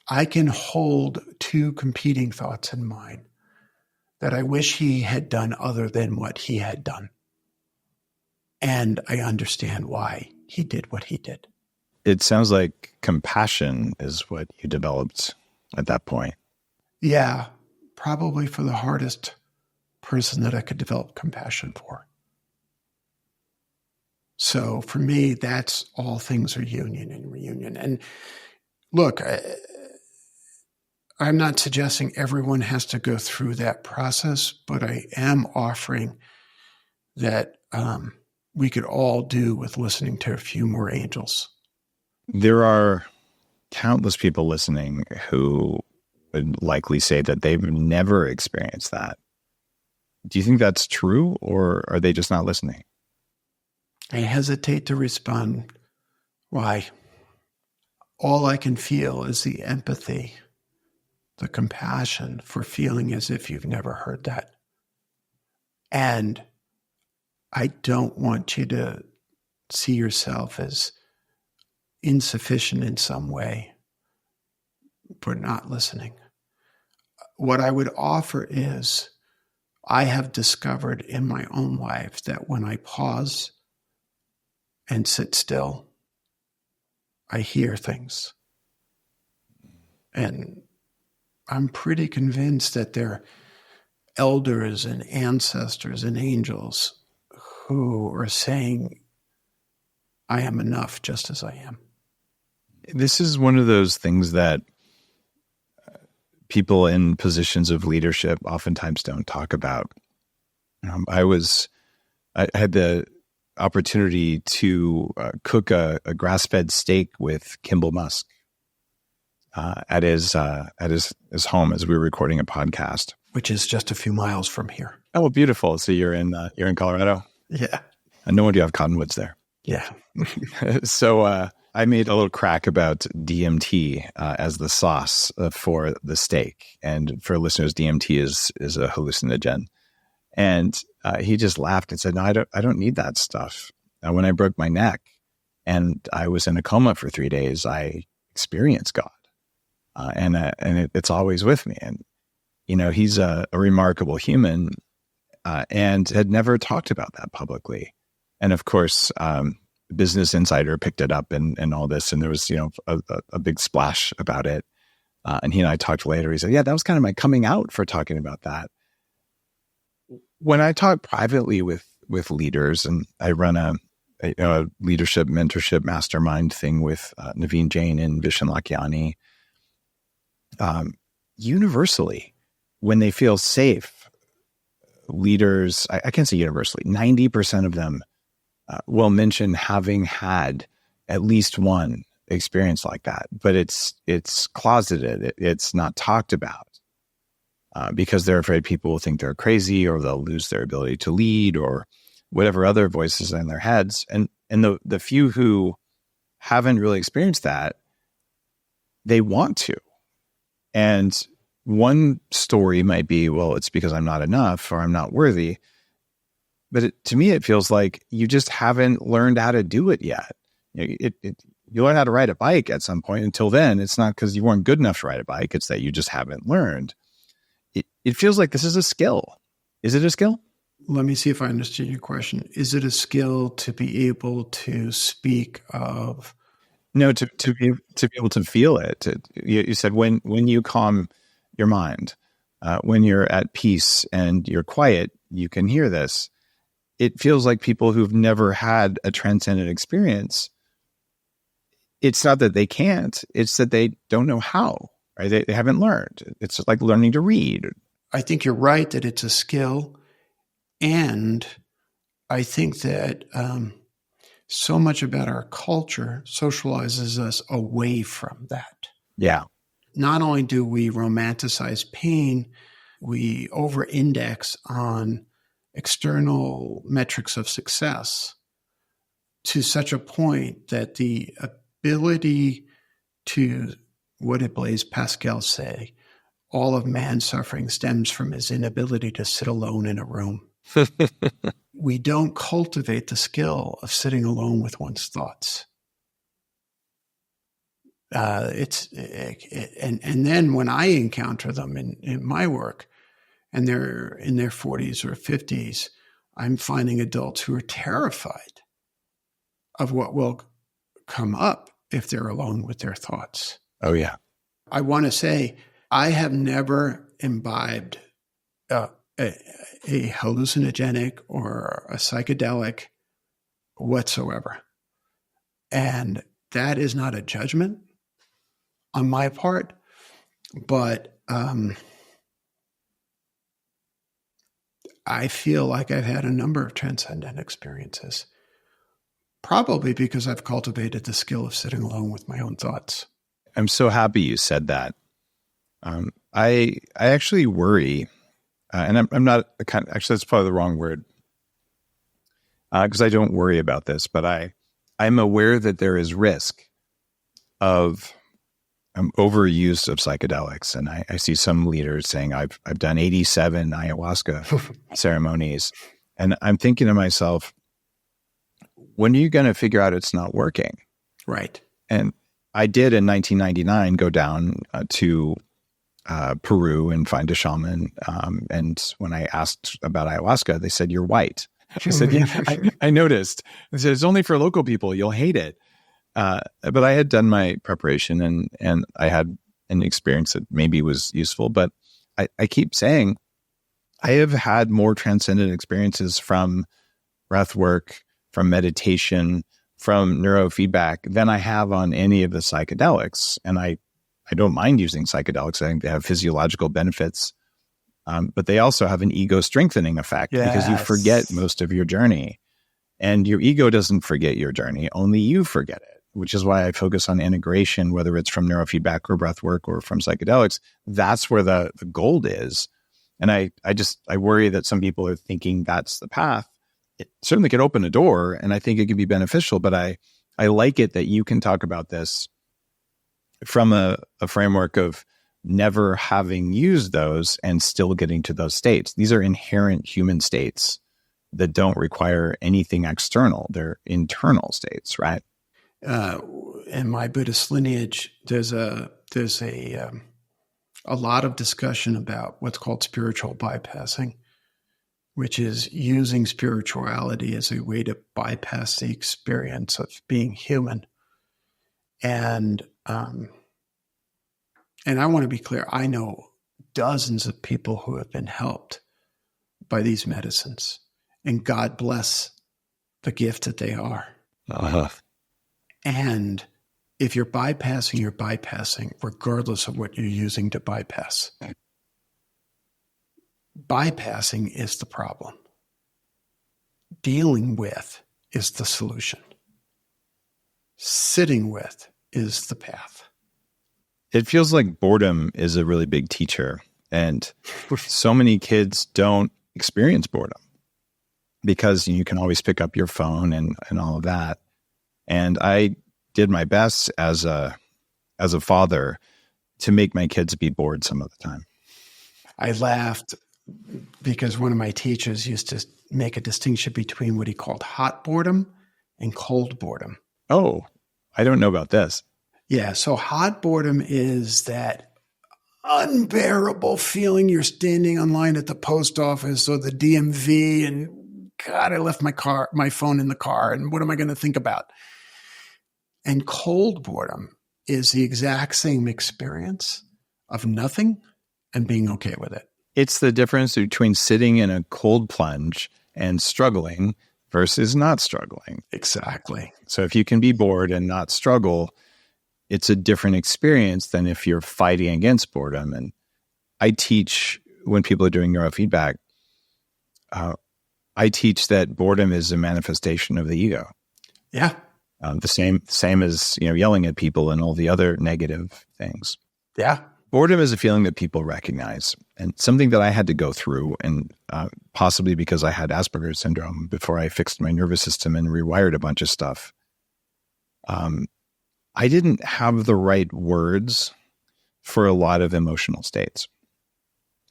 I can hold two competing thoughts in mind that I wish he had done other than what he had done. And I understand why he did what he did. It sounds like compassion is what you developed at that point. Yeah, probably for the hardest person that I could develop compassion for. So for me, that's all things are union and reunion. And look, I'm not suggesting everyone has to go through that process, but I am offering that we could all do with listening to a few more angels. There are countless people listening who would likely say that they've never experienced that. Do you think that's true, or are they just not listening? I hesitate to respond. Why? All I can feel is the empathy, the compassion for feeling as if you've never heard that. And I don't want you to see yourself as insufficient in some way for not listening. What I would offer is I have discovered in my own life that when I pause and sit still, I hear things. And I'm pretty convinced that there are elders and ancestors and angels who are saying, I am enough just as I am. This is one of those things that people in positions of leadership oftentimes don't talk about. I had the opportunity to cook a grass-fed steak with Kimble Musk at his home as we were recording a podcast, which is just a few miles from here. Oh, beautiful! So you're in Colorado. Yeah, and no wonder you have cottonwoods there. Yeah. So I made a little crack about DMT as the sauce for the steak. And for listeners, DMT is a hallucinogen. And he just laughed and said, "No, I don't need that stuff." When I broke my neck and I was in a coma for 3 days, I experienced God, and it's always with me. And he's a remarkable human, and had never talked about that publicly. And of course, Business Insider picked it up and all this, and there was a big splash about it. And he and I talked later. He said, "Yeah, that was kind of my coming out for talking about that." When I talk privately with leaders, and I run a leadership mentorship mastermind thing with Naveen Jain and Vishen Lakhiani, universally, when they feel safe, leaders, I can't say universally, 90% of them will mention having had at least one experience like that, but it's closeted. It's not talked about because they're afraid people will think they're crazy, or they'll lose their ability to lead, or whatever other voices in their heads. And the few who haven't really experienced that they want to. And one story might be, well, it's because I'm not enough or I'm not worthy. But to me, it feels like you just haven't learned how to do it yet. You learn how to ride a bike at some point. Until then, it's not because you weren't good enough to ride a bike. It's that you just haven't learned. It feels like this is a skill. Is it a skill? Let me see if I understand your question. Is it a skill to be able to speak of? No, to be able to feel it. You said when you calm your mind, when you're at peace and you're quiet, you can hear this. It feels like people who've never had a transcendent experience, it's not that they can't, it's that they don't know how, right? They haven't learned. It's like learning to read. I think you're right that it's a skill. And I think that so much about our culture socializes us away from that. Yeah. Not only do we romanticize pain, we over-index on external metrics of success to such a point that the ability to, what did Blaise Pascal say? All of man's suffering stems from his inability to sit alone in a room. We don't cultivate the skill of sitting alone with one's thoughts. And then when I encounter them in my work, and they're in their 40s or 50s, I'm finding adults who are terrified of what will come up if they're alone with their thoughts. Oh, yeah. I want to say I have never imbibed a hallucinogenic or a psychedelic whatsoever. And that is not a judgment on my part, but I feel like I've had a number of transcendent experiences, probably because I've cultivated the skill of sitting alone with my own thoughts. I'm so happy you said that. I actually worry, and I'm not actually, that's probably the wrong word, because I don't worry about this, but I'm aware that there is risk of overuse of psychedelics. And I see some leaders saying, I've done 87 ayahuasca ceremonies. And I'm thinking to myself, when are you going to figure out it's not working? Right. And I did in 1999 go down to Peru and find a shaman. And when I asked about ayahuasca, they said, "You're white." I said, "Yeah, I noticed." They said, "It's only for local people. You'll hate it." But I had done my preparation and I had an experience that maybe was useful. But I keep saying I have had more transcendent experiences from breath work, from meditation, from neurofeedback than I have on any of the psychedelics. And I don't mind using psychedelics. I think they have physiological benefits. But they also have an ego strengthening effect because you forget most of your journey. And your ego doesn't forget your journey. Only you forget it, which is why I focus on integration, whether it's from neurofeedback or breath work or from psychedelics. That's where the gold is. And I worry that some people are thinking that's the path. It certainly could open a door, and I think it could be beneficial, but I like it that you can talk about this from a framework of never having used those and still getting to those states. These are inherent human states that don't require anything external. They're internal states, right? In my Buddhist lineage, there's a lot of discussion about what's called spiritual bypassing, which is using spirituality as a way to bypass the experience of being human. And I want to be clear, I know dozens of people who have been helped by these medicines, and God bless the gift that they are. Uh-huh. And if you're bypassing regardless of what you're using to bypass. Bypassing is the problem. Dealing with is the solution. Sitting with is the path. It feels like boredom is a really big teacher. And so many kids don't experience boredom because you can always pick up your phone and all of that. And I did my best as a as a father to make my kids be bored some of the time? I laughed because one of my teachers used to make a distinction between what he called hot boredom and cold boredom. Oh, I don't know about this. Yeah. So hot boredom is that unbearable feeling you're standing online at the post office or the DMV and God, I left my phone in the car and what am I going to think about? And cold boredom is the exact same experience of nothing and being okay with it. It's the difference between sitting in a cold plunge and struggling versus not struggling. Exactly. So if you can be bored and not struggle, it's a different experience than if you're fighting against boredom. And I teach when people are doing neurofeedback, I teach that boredom is a manifestation of the ego. Yeah. The same as, yelling at people and all the other negative things. Yeah. Boredom is a feeling that people recognize, and something that I had to go through, and possibly because I had Asperger's syndrome before I fixed my nervous system and rewired a bunch of stuff. I didn't have the right words for a lot of emotional states.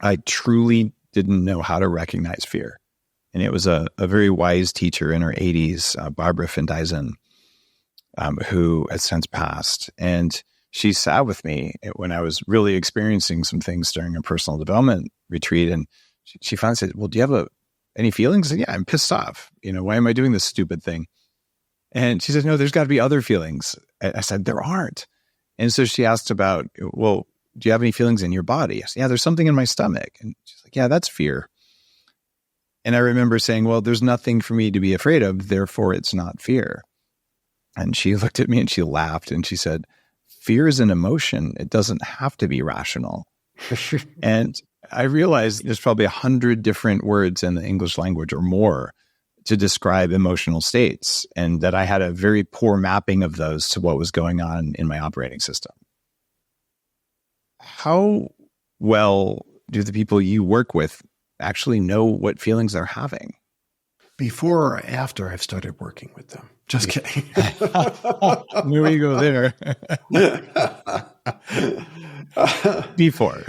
I truly didn't know how to recognize fear. And it was a very wise teacher in her 80s, Barbara Findeisen, who has since passed. And she sat with me when I was really experiencing some things during a personal development retreat. And she finally said, well, do you have any feelings? And yeah, I'm pissed off. Why am I doing this stupid thing? And she said, no, there's got to be other feelings. I said, there aren't. And so she asked about, well, do you have any feelings in your body? I said, yeah, there's something in my stomach. And she's like, yeah, that's fear. And I remember saying, well, there's nothing for me to be afraid of, therefore it's not fear. And she looked at me and she laughed and she said, fear is an emotion. It doesn't have to be rational. And I realized there's probably 100 different words in the English language or more to describe emotional states, and that I had a very poor mapping of those to what was going on in my operating system. How well do the people you work with actually know what feelings they're having? Before or after I've started working with them? Just kidding. Here we go there. Before.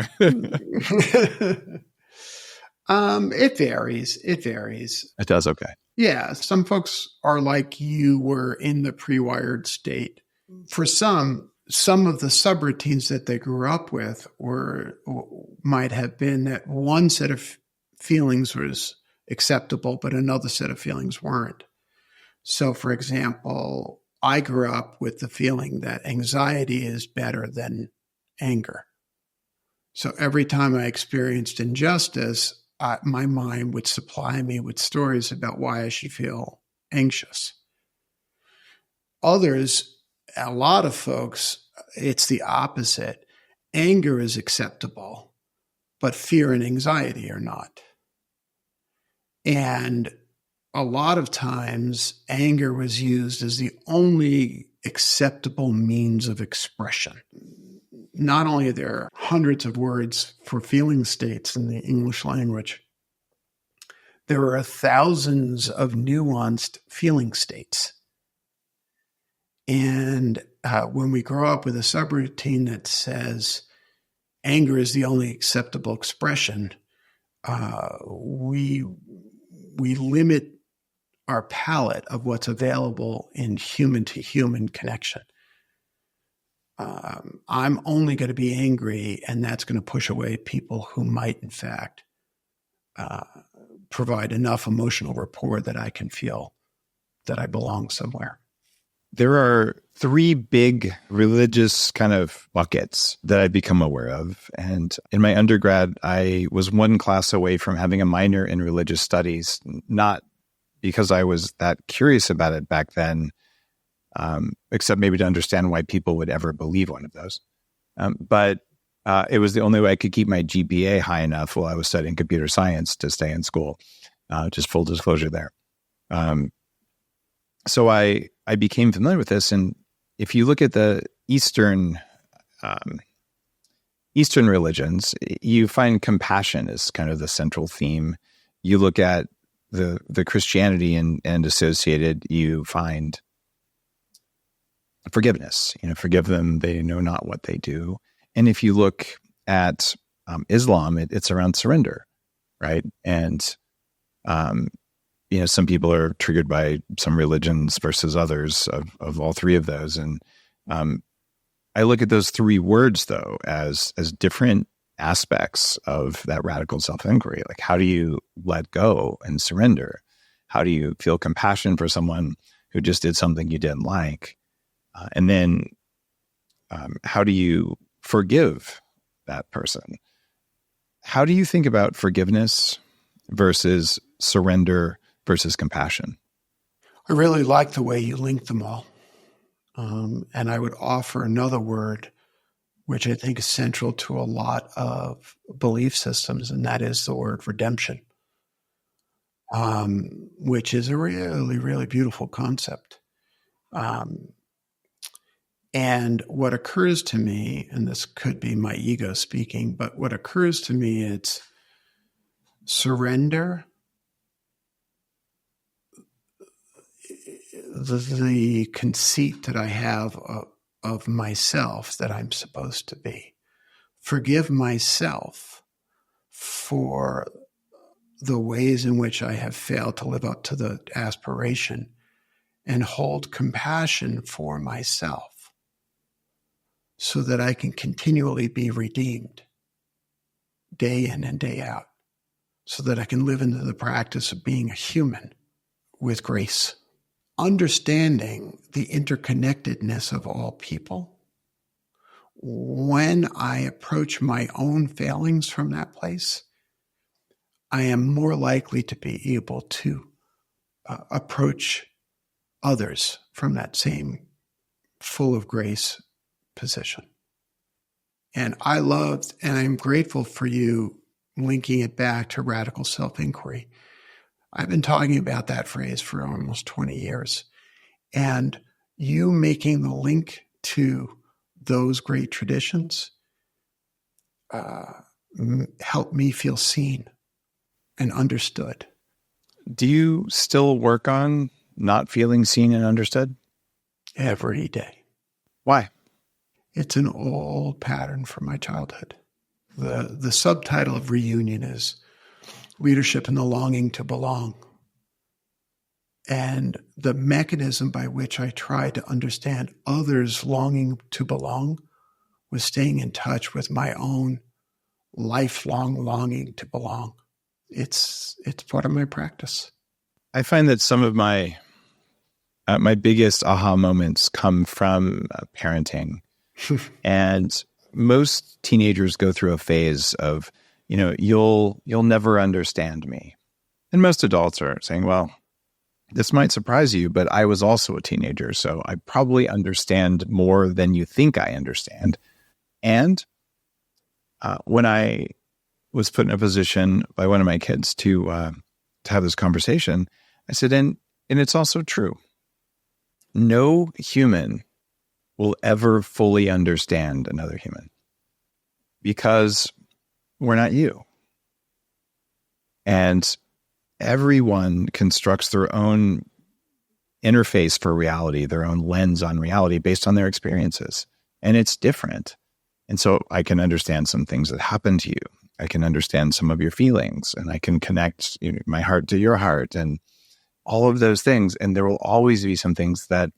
It varies. It does. Okay. Yeah. Some folks are like you were in the pre-wired state. For some of the subroutines that they grew up with might have been that one set of feelings was acceptable, but another set of feelings weren't. So, for example, I grew up with the feeling that anxiety is better than anger. So every time I experienced injustice, my mind would supply me with stories about why I should feel anxious. Others, a lot of folks, it's the opposite. Anger is acceptable, but fear and anxiety are not. And a lot of times, anger was used as the only acceptable means of expression. Not only are there hundreds of words for feeling states in the English language, there are thousands of nuanced feeling states. And when we grow up with a subroutine that says anger is the only acceptable expression, we limit our palette of what's available in human-to-human connection. I'm only going to be angry, and that's going to push away people who might, in fact, provide enough emotional rapport that I can feel that I belong somewhere. There are 3 big religious kind of buckets that I've become aware of. And in my undergrad, I was one class away from having a minor in religious studies, not because I was that curious about it back then, except maybe to understand why people would ever believe one of those. But it was the only way I could keep my GPA high enough while I was studying computer science to stay in school. Just full disclosure there. So I became familiar with this. And if you look at the Eastern religions, you find compassion is kind of the central theme. You look at the Christianity and associated, you find forgiveness. Forgive them, they know not what they do. And if you look at Islam, it's around surrender, right? And some people are triggered by some religions versus others of all three of those. And I look at those three words, though, as different aspects of that radical self-inquiry. Like, how do you let go and surrender? How do you feel compassion for someone who just did something you didn't like? And then how do you forgive that person? How do you think about forgiveness versus surrender versus compassion? I really like the way you link them all. And I would offer another word, which I think is central to a lot of belief systems, and that is the word redemption, which is a really, really beautiful concept. And what occurs to me, and this could be my ego speaking, but what occurs to me, it's surrender, the conceit that I have of myself that I'm supposed to be. Forgive myself for the ways in which I have failed to live up to the aspiration, and hold compassion for myself so that I can continually be redeemed day in and day out, so that I can live into the practice of being a human with grace. Understanding the interconnectedness of all people, when I approach my own failings from that place, I am more likely to be able to approach others from that same full of grace position. And I loved, and I'm grateful for you linking it back to radical self-inquiry. I've been talking about that phrase for almost 20 years. And you making the link to those great traditions helped me feel seen and understood. Do you still work on not feeling seen and understood? Every day. Why? It's an old pattern from my childhood. The subtitle of Reunion is Leadership and the Longing to Belong. And the mechanism by which I tried to understand others' longing to belong was staying in touch with my own lifelong longing to belong. It's part of my practice. I find that some of my biggest aha moments come from parenting. And most teenagers go through a phase of, you'll never understand me. And most adults are saying, well, this might surprise you, but I was also a teenager, so I probably understand more than you think I understand. And when I was put in a position by one of my kids to have this conversation, I said, and it's also true. No human will ever fully understand another human because we're not you. And everyone constructs their own interface for reality, their own lens on reality based on their experiences. And it's different. And so I can understand some things that happen to you. I can understand some of your feelings, and I can connect my heart to your heart and all of those things. And there will always be some things that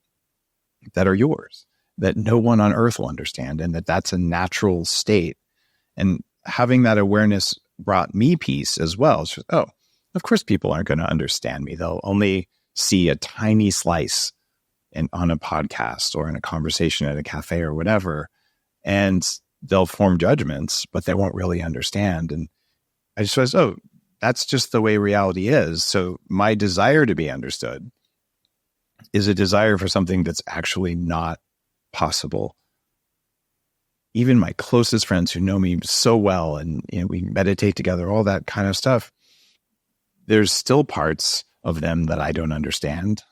are yours that no one on earth will understand, and that's a natural state. And having that awareness brought me peace as well. It's just, oh, of course people aren't going to understand me. They'll only see a tiny slice on a podcast or in a conversation at a cafe or whatever. And they'll form judgments, but they won't really understand. And I just was, oh, that's just the way reality is. So my desire to be understood is a desire for something that's actually not possible. Even my closest friends who know me so well, and we meditate together, all that kind of stuff, there's still parts of them that I don't understand,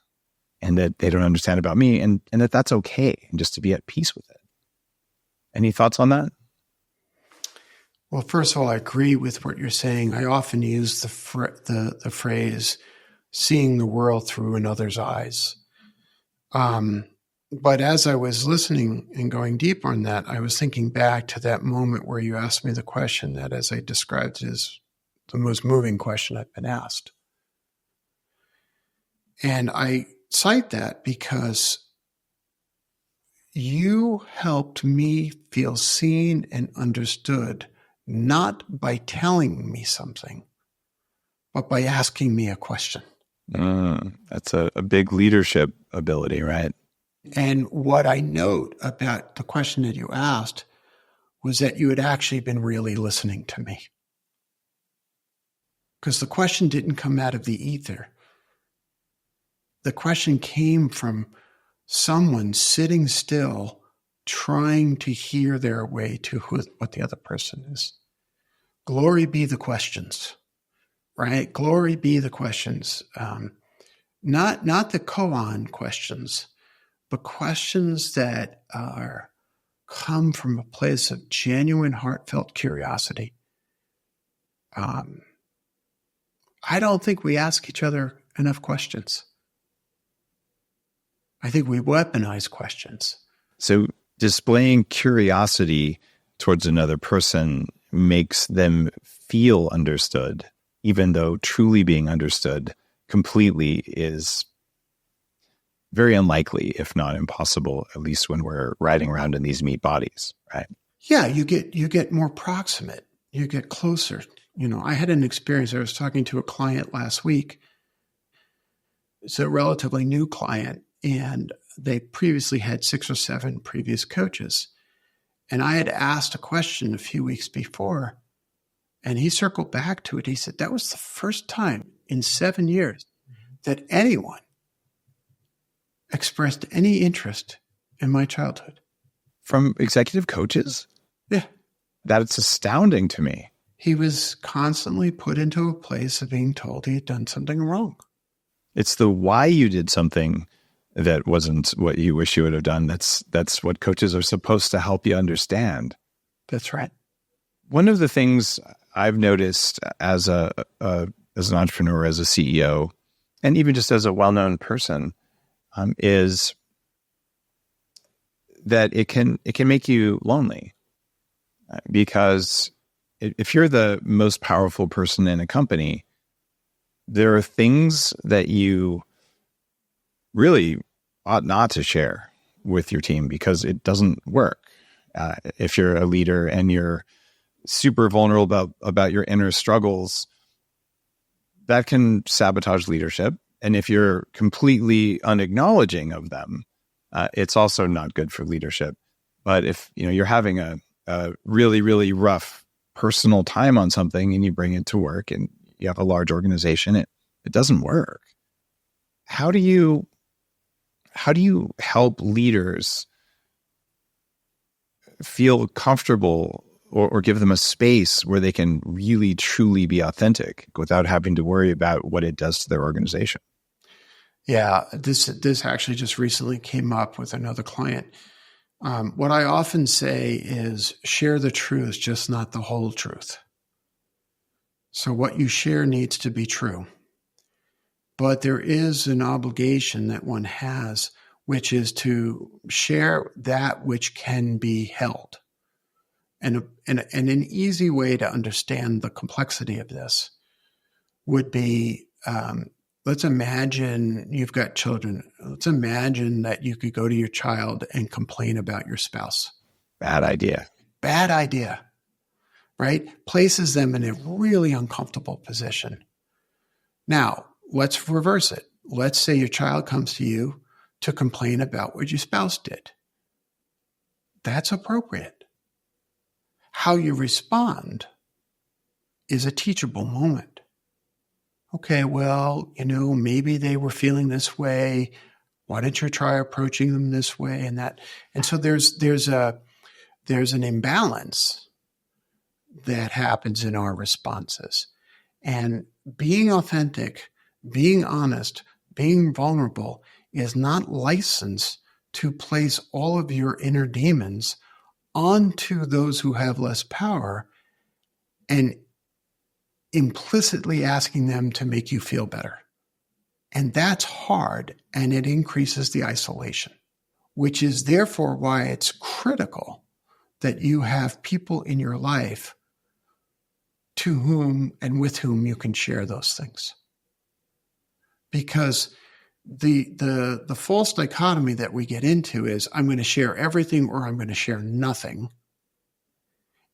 and that they don't understand about me, and that's okay, and just to be at peace with it. Any thoughts on that? Well, first of all, I agree with what you're saying. I often use the phrase "seeing the world through another's eyes." But as I was listening and going deep on that, I was thinking back to that moment where you asked me the question that, as I described, is the most moving question I've been asked. And I cite that because you helped me feel seen and understood, not by telling me something, but by asking me a question. That's a big leadership ability, right? And what I note about the question that you asked was that you had actually been really listening to me. Because the question didn't come out of the ether. The question came from someone sitting still, trying to hear their way to what the other person is. Glory be the questions, right? Glory be the questions. Not the koan questions, but questions that come from a place of genuine, heartfelt curiosity. I don't think we ask each other enough questions. I think we weaponize questions. So displaying curiosity towards another person makes them feel understood, even though truly being understood completely is very unlikely, if not impossible, at least when we're riding around in these meat bodies, right? Yeah, you get more proximate. You get closer. I had an experience. I was talking to a client last week. It's a relatively new client, and they previously had 6 or 7 previous coaches. And I had asked a question a few weeks before, and he circled back to it. He said, that was the first time in 7 years that anyone expressed any interest in my childhood. From executive coaches? Yeah. That's astounding to me. He was constantly put into a place of being told he had done something wrong. It's the why you did something that wasn't what you wish you would have done. That's what coaches are supposed to help you understand. That's right. One of the things I've noticed as an entrepreneur, as a CEO, and even just as a well-known person, is that it can make you lonely, because if you're the most powerful person in a company, there are things that you really ought not to share with your team because it doesn't work. If you're a leader and you're super vulnerable about your inner struggles, that can sabotage leadership. And if you're completely unacknowledging of them, it's also not good for leadership. But if you're having a really, really rough personal time on something and you bring it to work and you have a large organization, it doesn't work. How do you help leaders feel comfortable or give them a space where they can really, truly be authentic without having to worry about what it does to their organization? Yeah, this actually just recently came up with another client. What I often say is share the truth, just not the whole truth. So what you share needs to be true. But there is an obligation that one has, which is to share that which can be held. And an easy way to understand the complexity of this would be, let's imagine you've got children. Let's imagine that you could go to your child and complain about your spouse. Bad idea. Bad idea, right? Places them in a really uncomfortable position. Now, let's reverse it. Let's say your child comes to you to complain about what your spouse did. That's appropriate. How you respond is a teachable moment. Okay, well, maybe they were feeling this way. Why don't you try approaching them this way and that? And so there's an imbalance that happens in our responses. And being authentic, being honest, being vulnerable is not licensed to place all of your inner demons onto those who have less power and implicitly asking them to make you feel better. And that's hard, and it increases the isolation. which is therefore why it's critical that you have people in your life to whom and with whom you can share those things. Because the false dichotomy that we get into is I'm going to share everything or I'm going to share nothing.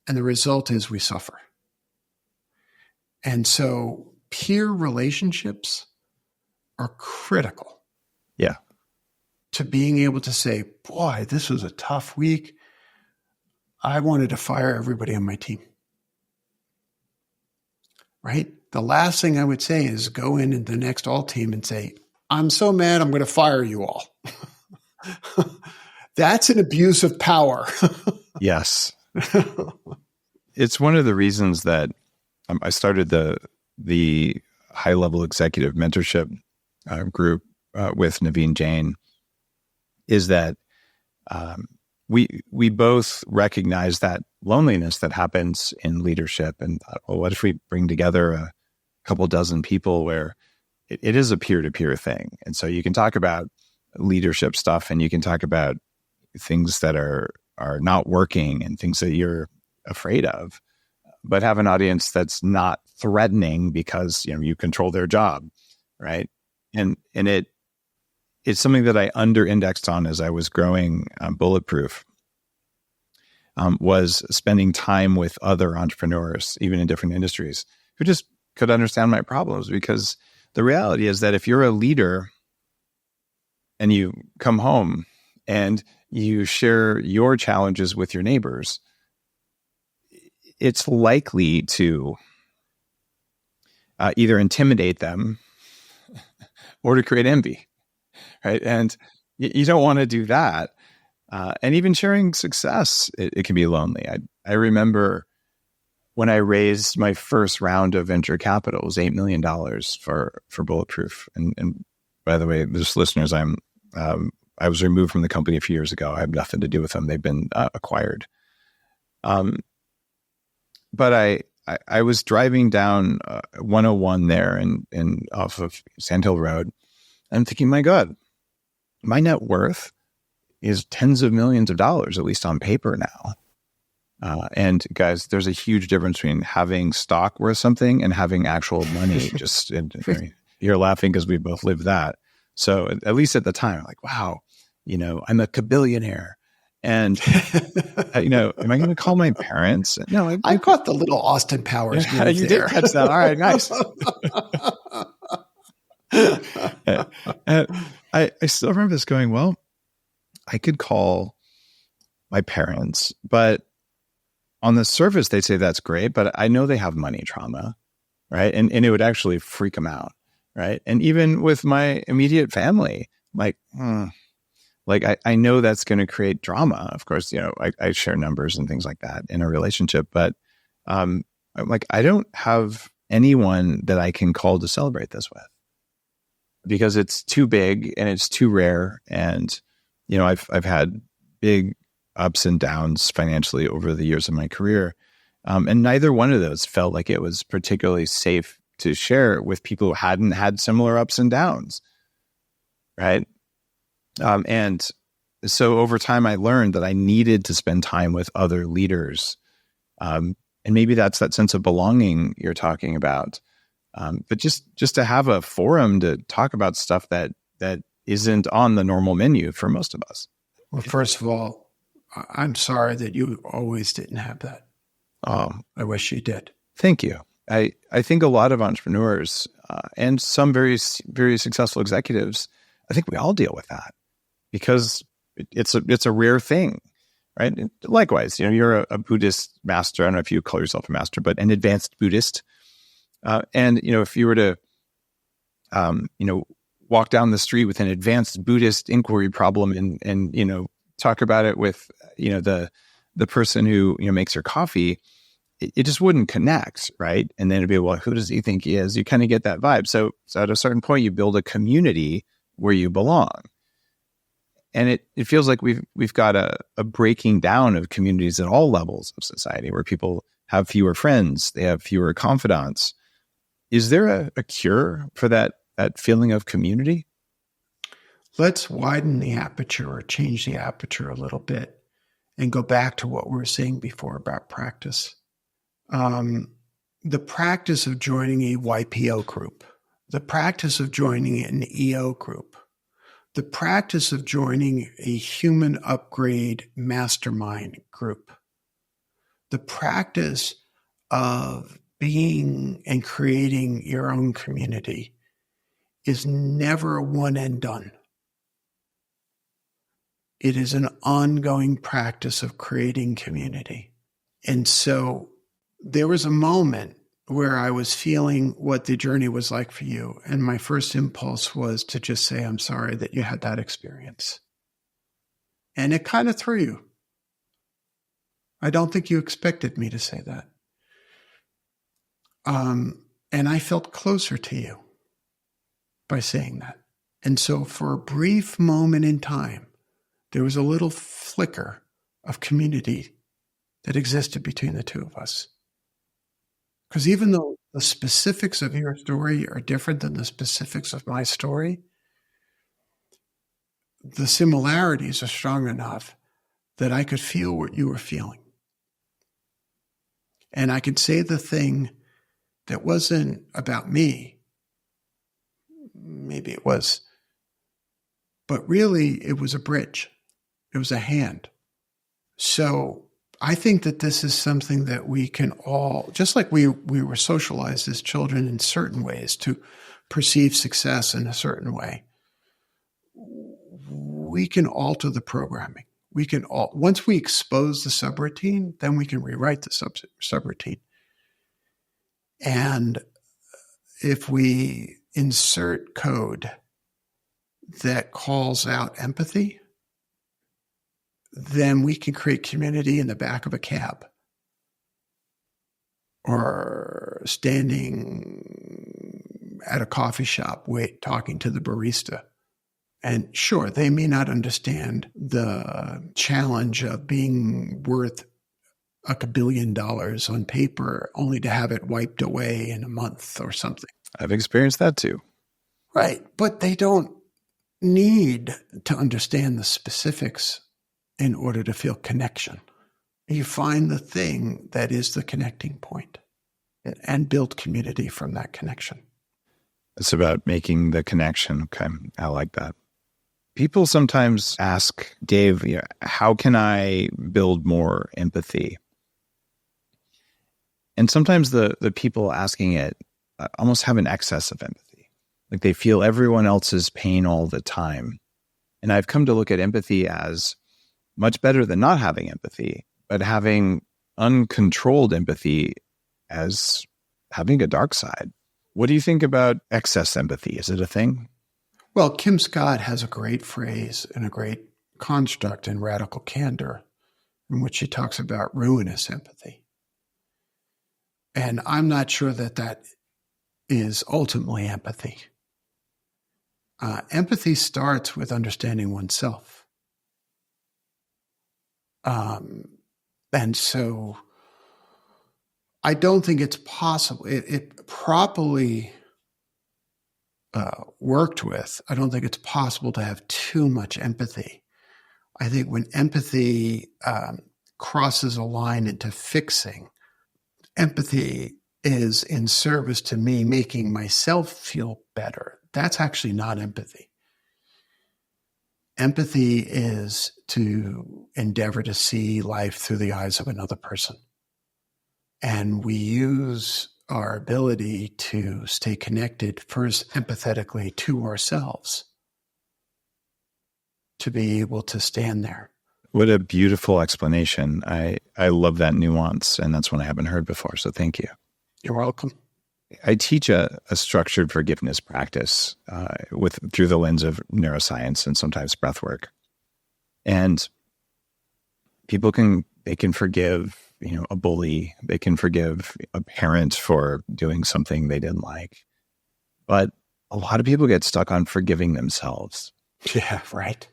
And the result is we suffer. And so peer relationships are critical. Yeah. To being able to say, boy, this was a tough week. I wanted to fire everybody on my team. Right? The last thing I would say is go in the next all team and say, I'm so mad, I'm going to fire you all. That's an abuse of power. Yes. It's one of the reasons that I started the high-level executive mentorship group with Naveen Jain, is that we both recognize that loneliness that happens in leadership. And well, what if we bring together a couple dozen people where it is a peer-to-peer thing? And so you can talk about leadership stuff and you can talk about things that are not working and things that you're afraid of, but have an audience that's not threatening because, you control their job, right? And it's something that I under-indexed on as I was growing Bulletproof, was spending time with other entrepreneurs, even in different industries, who just could understand my problems. Because the reality is that if you're a leader and you come home and you share your challenges with your neighbors, it's likely to either intimidate them or to create envy, right? And you don't want to do that. And even sharing success, it can be lonely. I remember when I raised my first round of venture capital, it was $8 million for Bulletproof. And by the way, just listeners, I was removed from the company a few years ago. I have nothing to do with them. They've been acquired. But I was driving down 101 there and off of Sand Hill Road. And I'm thinking, my God, my net worth is tens of millions of dollars, at least on paper now. And guys, there's a huge difference between having stock worth something and having actual money. You're laughing because we both lived that. So at least at the time, I'm like, wow, I'm a kabillionaire. And, am I going to call my parents? No, I caught the little Austin Powers. Yeah, you did catch that. All right, nice. And I still remember this going, well, I could call my parents, but on the surface, they'd say that's great, but I know they have money trauma, right? And it would actually freak them out, right? And even with my immediate family, like, I know that's going to create drama. Of course, I share numbers and things like that in a relationship, but I'm like, I don't have anyone that I can call to celebrate this with because it's too big and it's too rare. And, I've had big ups and downs financially over the years of my career. And neither one of those felt like it was particularly safe to share with people who hadn't had similar ups and downs. Right. And so over time, I learned that I needed to spend time with other leaders. And maybe that's that sense of belonging you're talking about. But just to have a forum to talk about stuff that isn't on the normal menu for most of us. Well, first of all, I'm sorry that you always didn't have that. I wish you did. Thank you. I think a lot of entrepreneurs and some very, very successful executives, I think we all deal with that because it's a rare thing, right? And likewise, you're a Buddhist master. I don't know if you call yourself a master, but an advanced Buddhist. And if you were to, walk down the street with an advanced Buddhist inquiry problem and talk about it with, the person who, makes your coffee, it just wouldn't connect. Right. And then it'd be, well, who does he think he is? You kind of get that vibe. So at a certain point, you build a community where you belong. And it feels like we've got a breaking down of communities at all levels of society where people have fewer friends, they have fewer confidants. Is there a cure for that feeling of community? let's widen the aperture or change the aperture a little bit and go back to what we were saying before about practice. The practice of joining a YPO group, the practice of joining an EO group, the practice of joining a human upgrade mastermind group, the practice of being and creating your own community is never one and done. It is an ongoing practice of creating community. And so there was a moment where I was feeling what the journey was like for you. And my first impulse was to just say, I'm sorry that you had that experience. And it kind of threw you. I don't think you expected me to say that. And I felt closer to you by saying that. And so for a brief moment in time, there was a little flicker of community that existed between the two of us. Because even though the specifics of your story are different than the specifics of my story, the similarities are strong enough that I could feel what you were feeling. And I could say the thing that wasn't about me. Maybe it was. But really, it was a bridge. It was a hand. So I think that this is something that we can all, just like we were socialized as children in certain ways to perceive success in a certain way, we can alter the programming. We can once we expose the subroutine, then we can rewrite the subroutine. And if we insert code that calls out empathy, then we can create community in the back of a cab or standing at a coffee shop, talking to the barista. And sure, they may not understand the challenge of being worth $1 billion on paper only to have it wiped away in a month or something. I've experienced that too. Right. But they don't need to understand the specifics in order to feel connection. You find the thing that is the connecting point and build community from that connection. It's about making the connection. Okay. I like that. People sometimes ask, Dave, how can I build more empathy? And sometimes the people asking it almost have an excess of empathy. Like they feel everyone else's pain all the time. And I've come to look at empathy as much better than not having empathy, but having uncontrolled empathy as having a dark side. What do you think about excess empathy? Is it a thing? Well, Kim Scott has a great phrase and a great construct in Radical Candor in which she talks about ruinous empathy. And I'm not sure that that is ultimately empathy. Empathy starts with understanding oneself. And so I don't think it's possible. It properly worked with, I don't think it's possible to have too much empathy. I think when empathy crosses a line into fixing, empathy is in service to me making myself feel better. That's actually not empathy. Empathy is to endeavor to see life through the eyes of another person. And we use our ability to stay connected first empathetically to ourselves to be able to stand there. What a beautiful explanation. I love that nuance, and that's one I haven't heard before, so thank you. You're welcome. I teach a structured forgiveness practice through the lens of neuroscience and sometimes breath work. And people can forgive, a bully. They can forgive a parent for doing something they didn't like. But a lot of people get stuck on forgiving themselves. Yeah, right.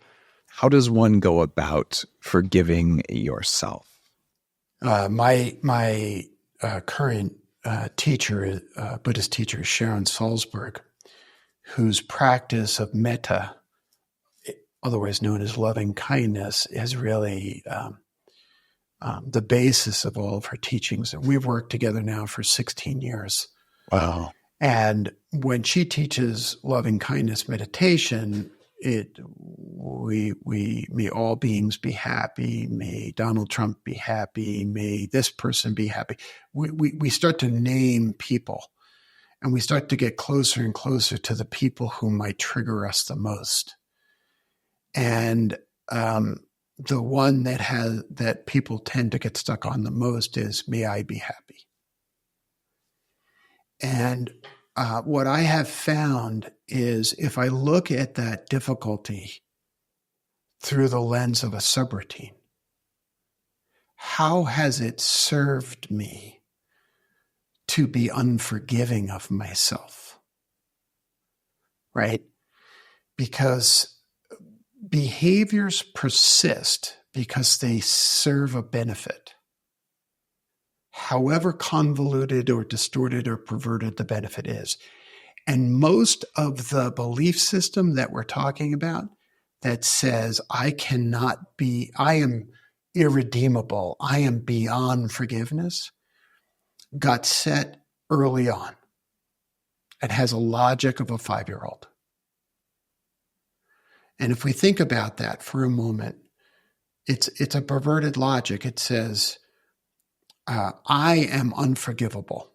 How does one go about forgiving yourself? My current teacher, Buddhist teacher, Sharon Salzberg, whose practice of metta otherwise known as loving kindness, is really the basis of all of her teachings. And we've worked together now for 16 years. Wow. And when she teaches loving kindness meditation, may all beings be happy, may Donald Trump be happy, may this person be happy. We start to name people, and we start to get closer and closer to the people who might trigger us the most. And the one that people tend to get stuck on the most is, may I be happy. And what I have found is, if I look at that difficulty through the lens of a subroutine, how has it served me to be unforgiving of myself? Right? Because behaviors persist because they serve a benefit, however convoluted or distorted or perverted the benefit is. And most of the belief system that we're talking about that says, I am irredeemable, I am beyond forgiveness, got set early on. It has a logic of a 5-year-old. And if we think about that for a moment, it's a perverted logic. It says, I am unforgivable.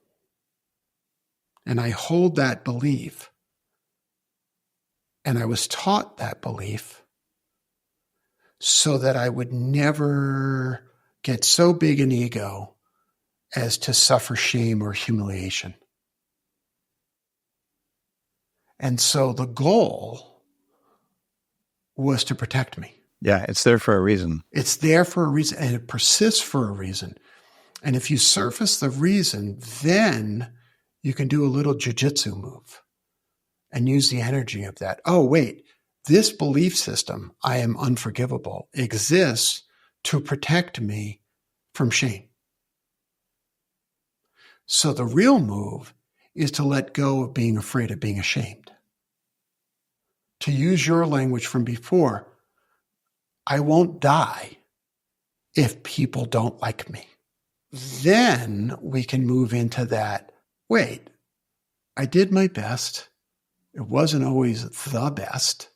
And I hold that belief. And I was taught that belief so that I would never get so big an ego as to suffer shame or humiliation. And so the goal was to protect me. Yeah, it's there for a reason. It's there for a reason, and it persists for a reason. And if you surface the reason, then you can do a little jujitsu move and use the energy of that. Oh, wait, this belief system, I am unforgivable, exists to protect me from shame. So the real move is to let go of being afraid of being ashamed. To use your language from before, I won't die if people don't like me. Then we can move into that, wait, I did my best. It wasn't always the best.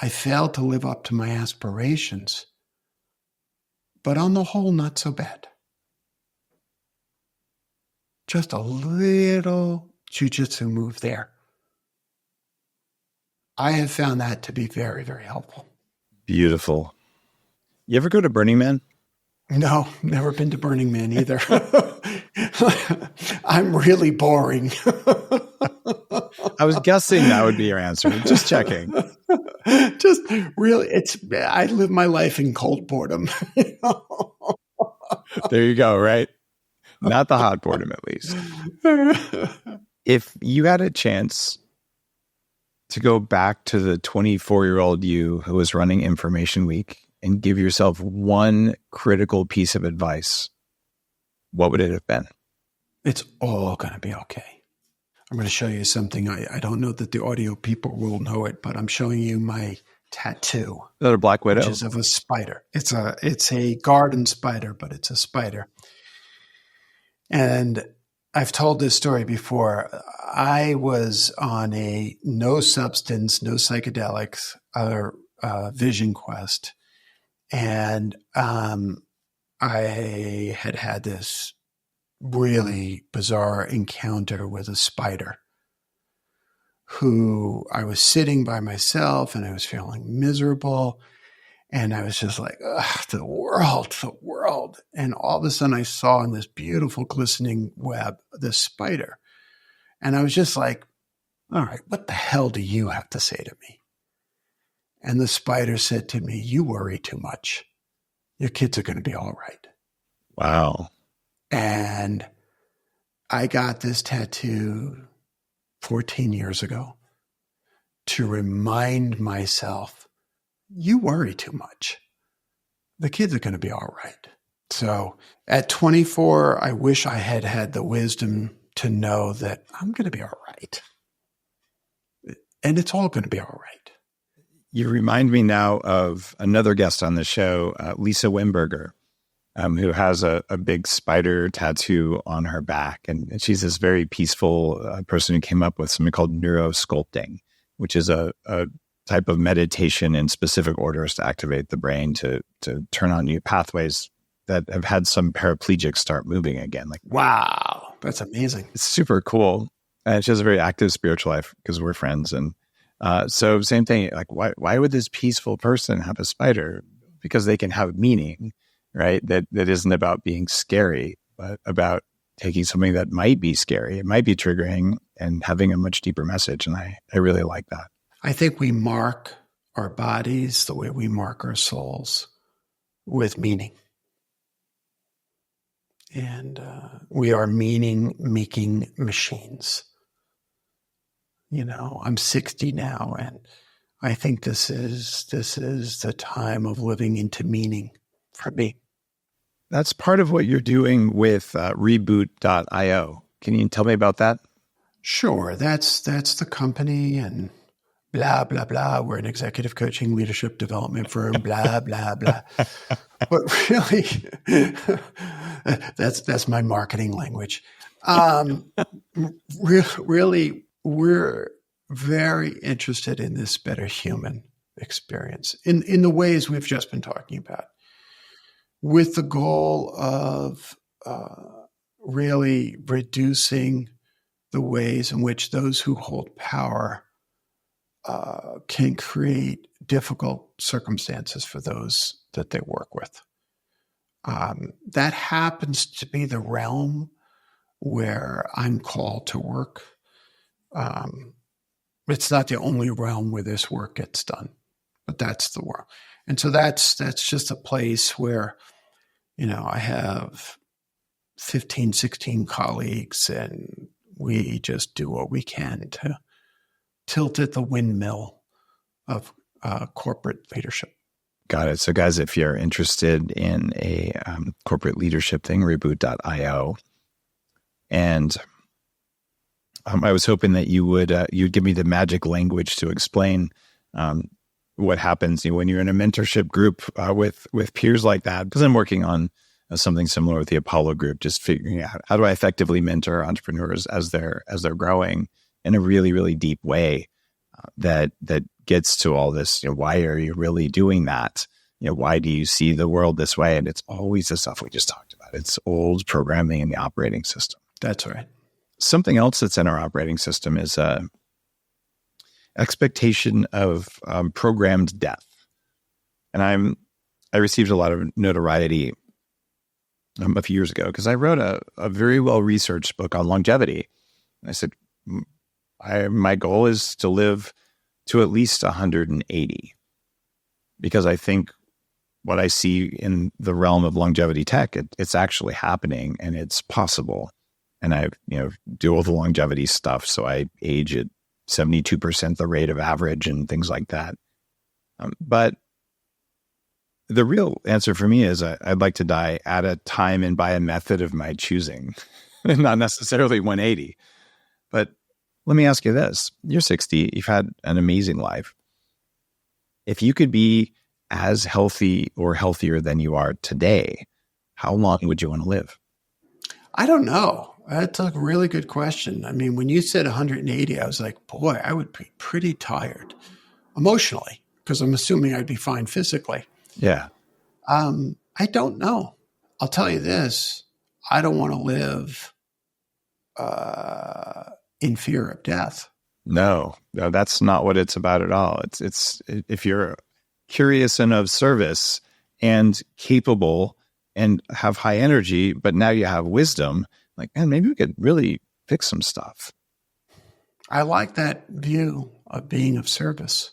I failed to live up to my aspirations. But on the whole, not so bad. Just a little jujitsu move there. I have found that to be very, very helpful. Beautiful. You ever go to Burning Man? No, never been to Burning Man either. I'm really boring. I was guessing that would be your answer. Just checking. Just really, I live my life in cold boredom. There you go, right? Not the hot boredom, at least. If you had a chance to go back to the 24-year-old you who was running Information Week and give yourself one critical piece of advice, what would it have been? It's all going to be okay. I'm going to show you something. I don't know that the audio people will know it, but I'm showing you my tattoo. Is that a black widow? Which is of a spider. It's a garden spider, but it's a spider. And I've told this story before. I was on a no substance, no psychedelics, vision quest. And I had this really bizarre encounter with a spider who I was sitting by myself and I was feeling miserable. And I was just like, the world. And all of a sudden I saw in this beautiful glistening web, this spider. And I was just like, all right, what the hell do you have to say to me? And the spider said to me, you worry too much. Your kids are going to be all right. Wow. And I got this tattoo 14 years ago to remind myself, you worry too much. The kids are going to be all right. So at 24, I wish I had had the wisdom to know that I'm going to be all right. And it's all going to be all right. You remind me now of another guest on the show, Lisa Wimberger, who has a big spider tattoo on her back. And she's this very peaceful person who came up with something called neurosculpting, which is a type of meditation in specific orders to activate the brain to turn on new pathways that have had some paraplegics start moving again. Like, wow, that's amazing. It's super cool. And she has a very active spiritual life because we're friends. And so same thing, like why would this peaceful person have a spider? Because they can have meaning, right? That isn't about being scary, but about taking something that might be scary, it might be triggering, and having a much deeper message. And I really like that. I think we mark our bodies the way we mark our souls, with meaning. And we are meaning-making machines. You know, I'm 60 now, and I think this is the time of living into meaning for me. That's part of what you're doing with reboot.io. Can you tell me about that? Sure. That's the company, and blah, blah, blah. We're an executive coaching leadership development firm, blah, blah, blah. But really, that's my marketing language. Really, we're very interested in this better human experience in the ways we've just been talking about, with the goal of really reducing the ways in which those who hold power can create difficult circumstances for those that they work with. That happens to be the realm where I'm called to work. It's not the only realm where this work gets done, but that's the world. And so that's just a place where, you know, I have 15, 16 colleagues, and we just do what we can to tilt at the windmill of corporate leadership. Got it. So guys, if you're interested in a corporate leadership thing, reboot.io. And I was hoping that you'd give me the magic language to explain what happens when you're in a mentorship group with peers like that. Because I'm working on something similar with the Apollo group, just figuring out how do I effectively mentor entrepreneurs as they're growing in a really, really deep way that gets to all this. You know, why are you really doing that? You know, why do you see the world this way? And it's always the stuff we just talked about. It's old programming in the operating system. That's right. Something else that's in our operating system is expectation of programmed death. And I received a lot of notoriety a few years ago because I wrote a very well-researched book on longevity. And I said, my goal is to live to at least 180, because I think what I see in the realm of longevity tech, it's actually happening and it's possible. And I, do all the longevity stuff. So I age at 72% the rate of average and things like that. But the real answer for me is I'd like to die at a time and by a method of my choosing, not necessarily 180. But let me ask you this. You're 60. You've had an amazing life. If you could be as healthy or healthier than you are today, how long would you want to live? I don't know. That's a really good question. I mean, when you said 180, I was like, boy, I would be pretty tired emotionally, because I'm assuming I'd be fine physically. Yeah. I don't know. I'll tell you this. I don't want to live in fear of death. No, that's not what it's about at all. It's if you're curious and of service and capable and have high energy, but now you have wisdom, like, man, maybe we could really fix some stuff. I like that view of being of service.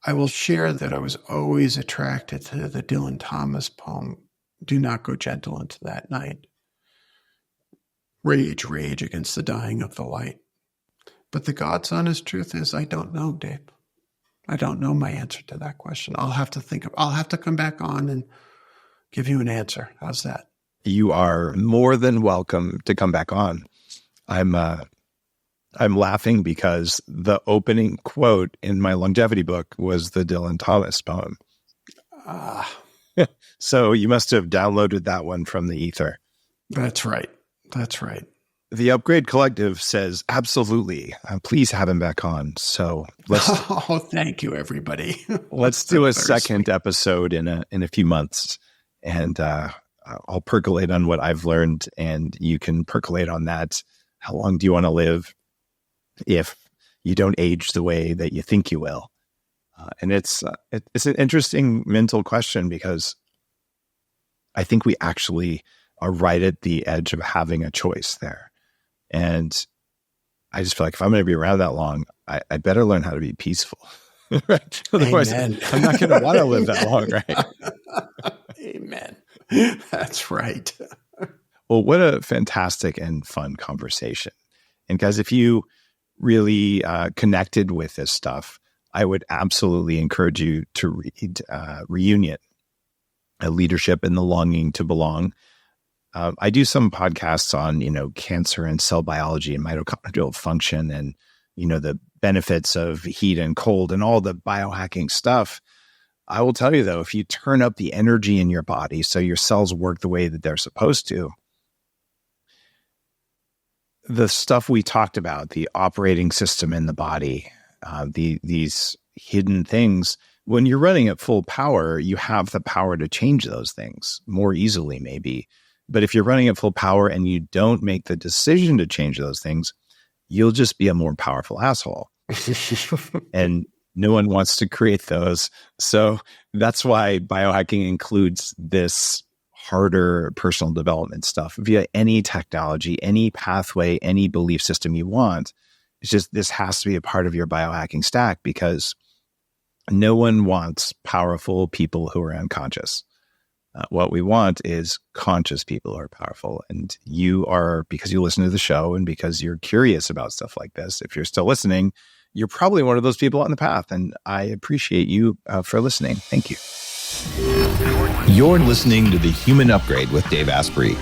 I will share that I was always attracted to the Dylan Thomas poem, "Do not go gentle into that night. Rage, rage against the dying of the light." But the God's honest truth is, I don't know, Dave. I don't know my answer to that question. I'll have to come back on and give you an answer. How's that? You are more than welcome to come back on. I'm I'm laughing because the opening quote in my longevity book was the Dylan Thomas poem. So you must have downloaded that one from the ether. That's right. That's right. The Upgrade Collective says, absolutely. Please have him back on. So let's. Oh, thank you, everybody. Let's do a second episode in a few months, and I'll percolate on what I've learned, and you can percolate on that. How long do you want to live if you don't age the way that you think you will? And it's an interesting mental question, because I think we actually are right at the edge of having a choice there. And I just feel like if I'm going to be around that long, I better learn how to be peaceful. Right? Otherwise, Amen. I'm not going to want to live that long, right? Amen. That's right. Well, what a fantastic and fun conversation. And guys, if you really connected with this stuff, I would absolutely encourage you to read Reunion, A Leadership and the Longing to Belong. I do some podcasts on, cancer and cell biology and mitochondrial function and, the benefits of heat and cold and all the biohacking stuff. I will tell you, though, if you turn up the energy in your body so your cells work the way that they're supposed to, the stuff we talked about, the operating system in the body, these hidden things, when you're running at full power, you have the power to change those things more easily, maybe. But if you're running at full power and you don't make the decision to change those things, you'll just be a more powerful asshole. And no one wants to create those. So that's why biohacking includes this harder personal development stuff via any technology, any pathway, any belief system you want. It's just, this has to be a part of your biohacking stack, because no one wants powerful people who are unconscious. What we want is conscious people who are powerful. And you are, because you listen to the show and because you're curious about stuff like this, if you're still listening, you're probably one of those people on the path. And I appreciate you for listening. Thank you. You're listening to The Human Upgrade with Dave Asprey.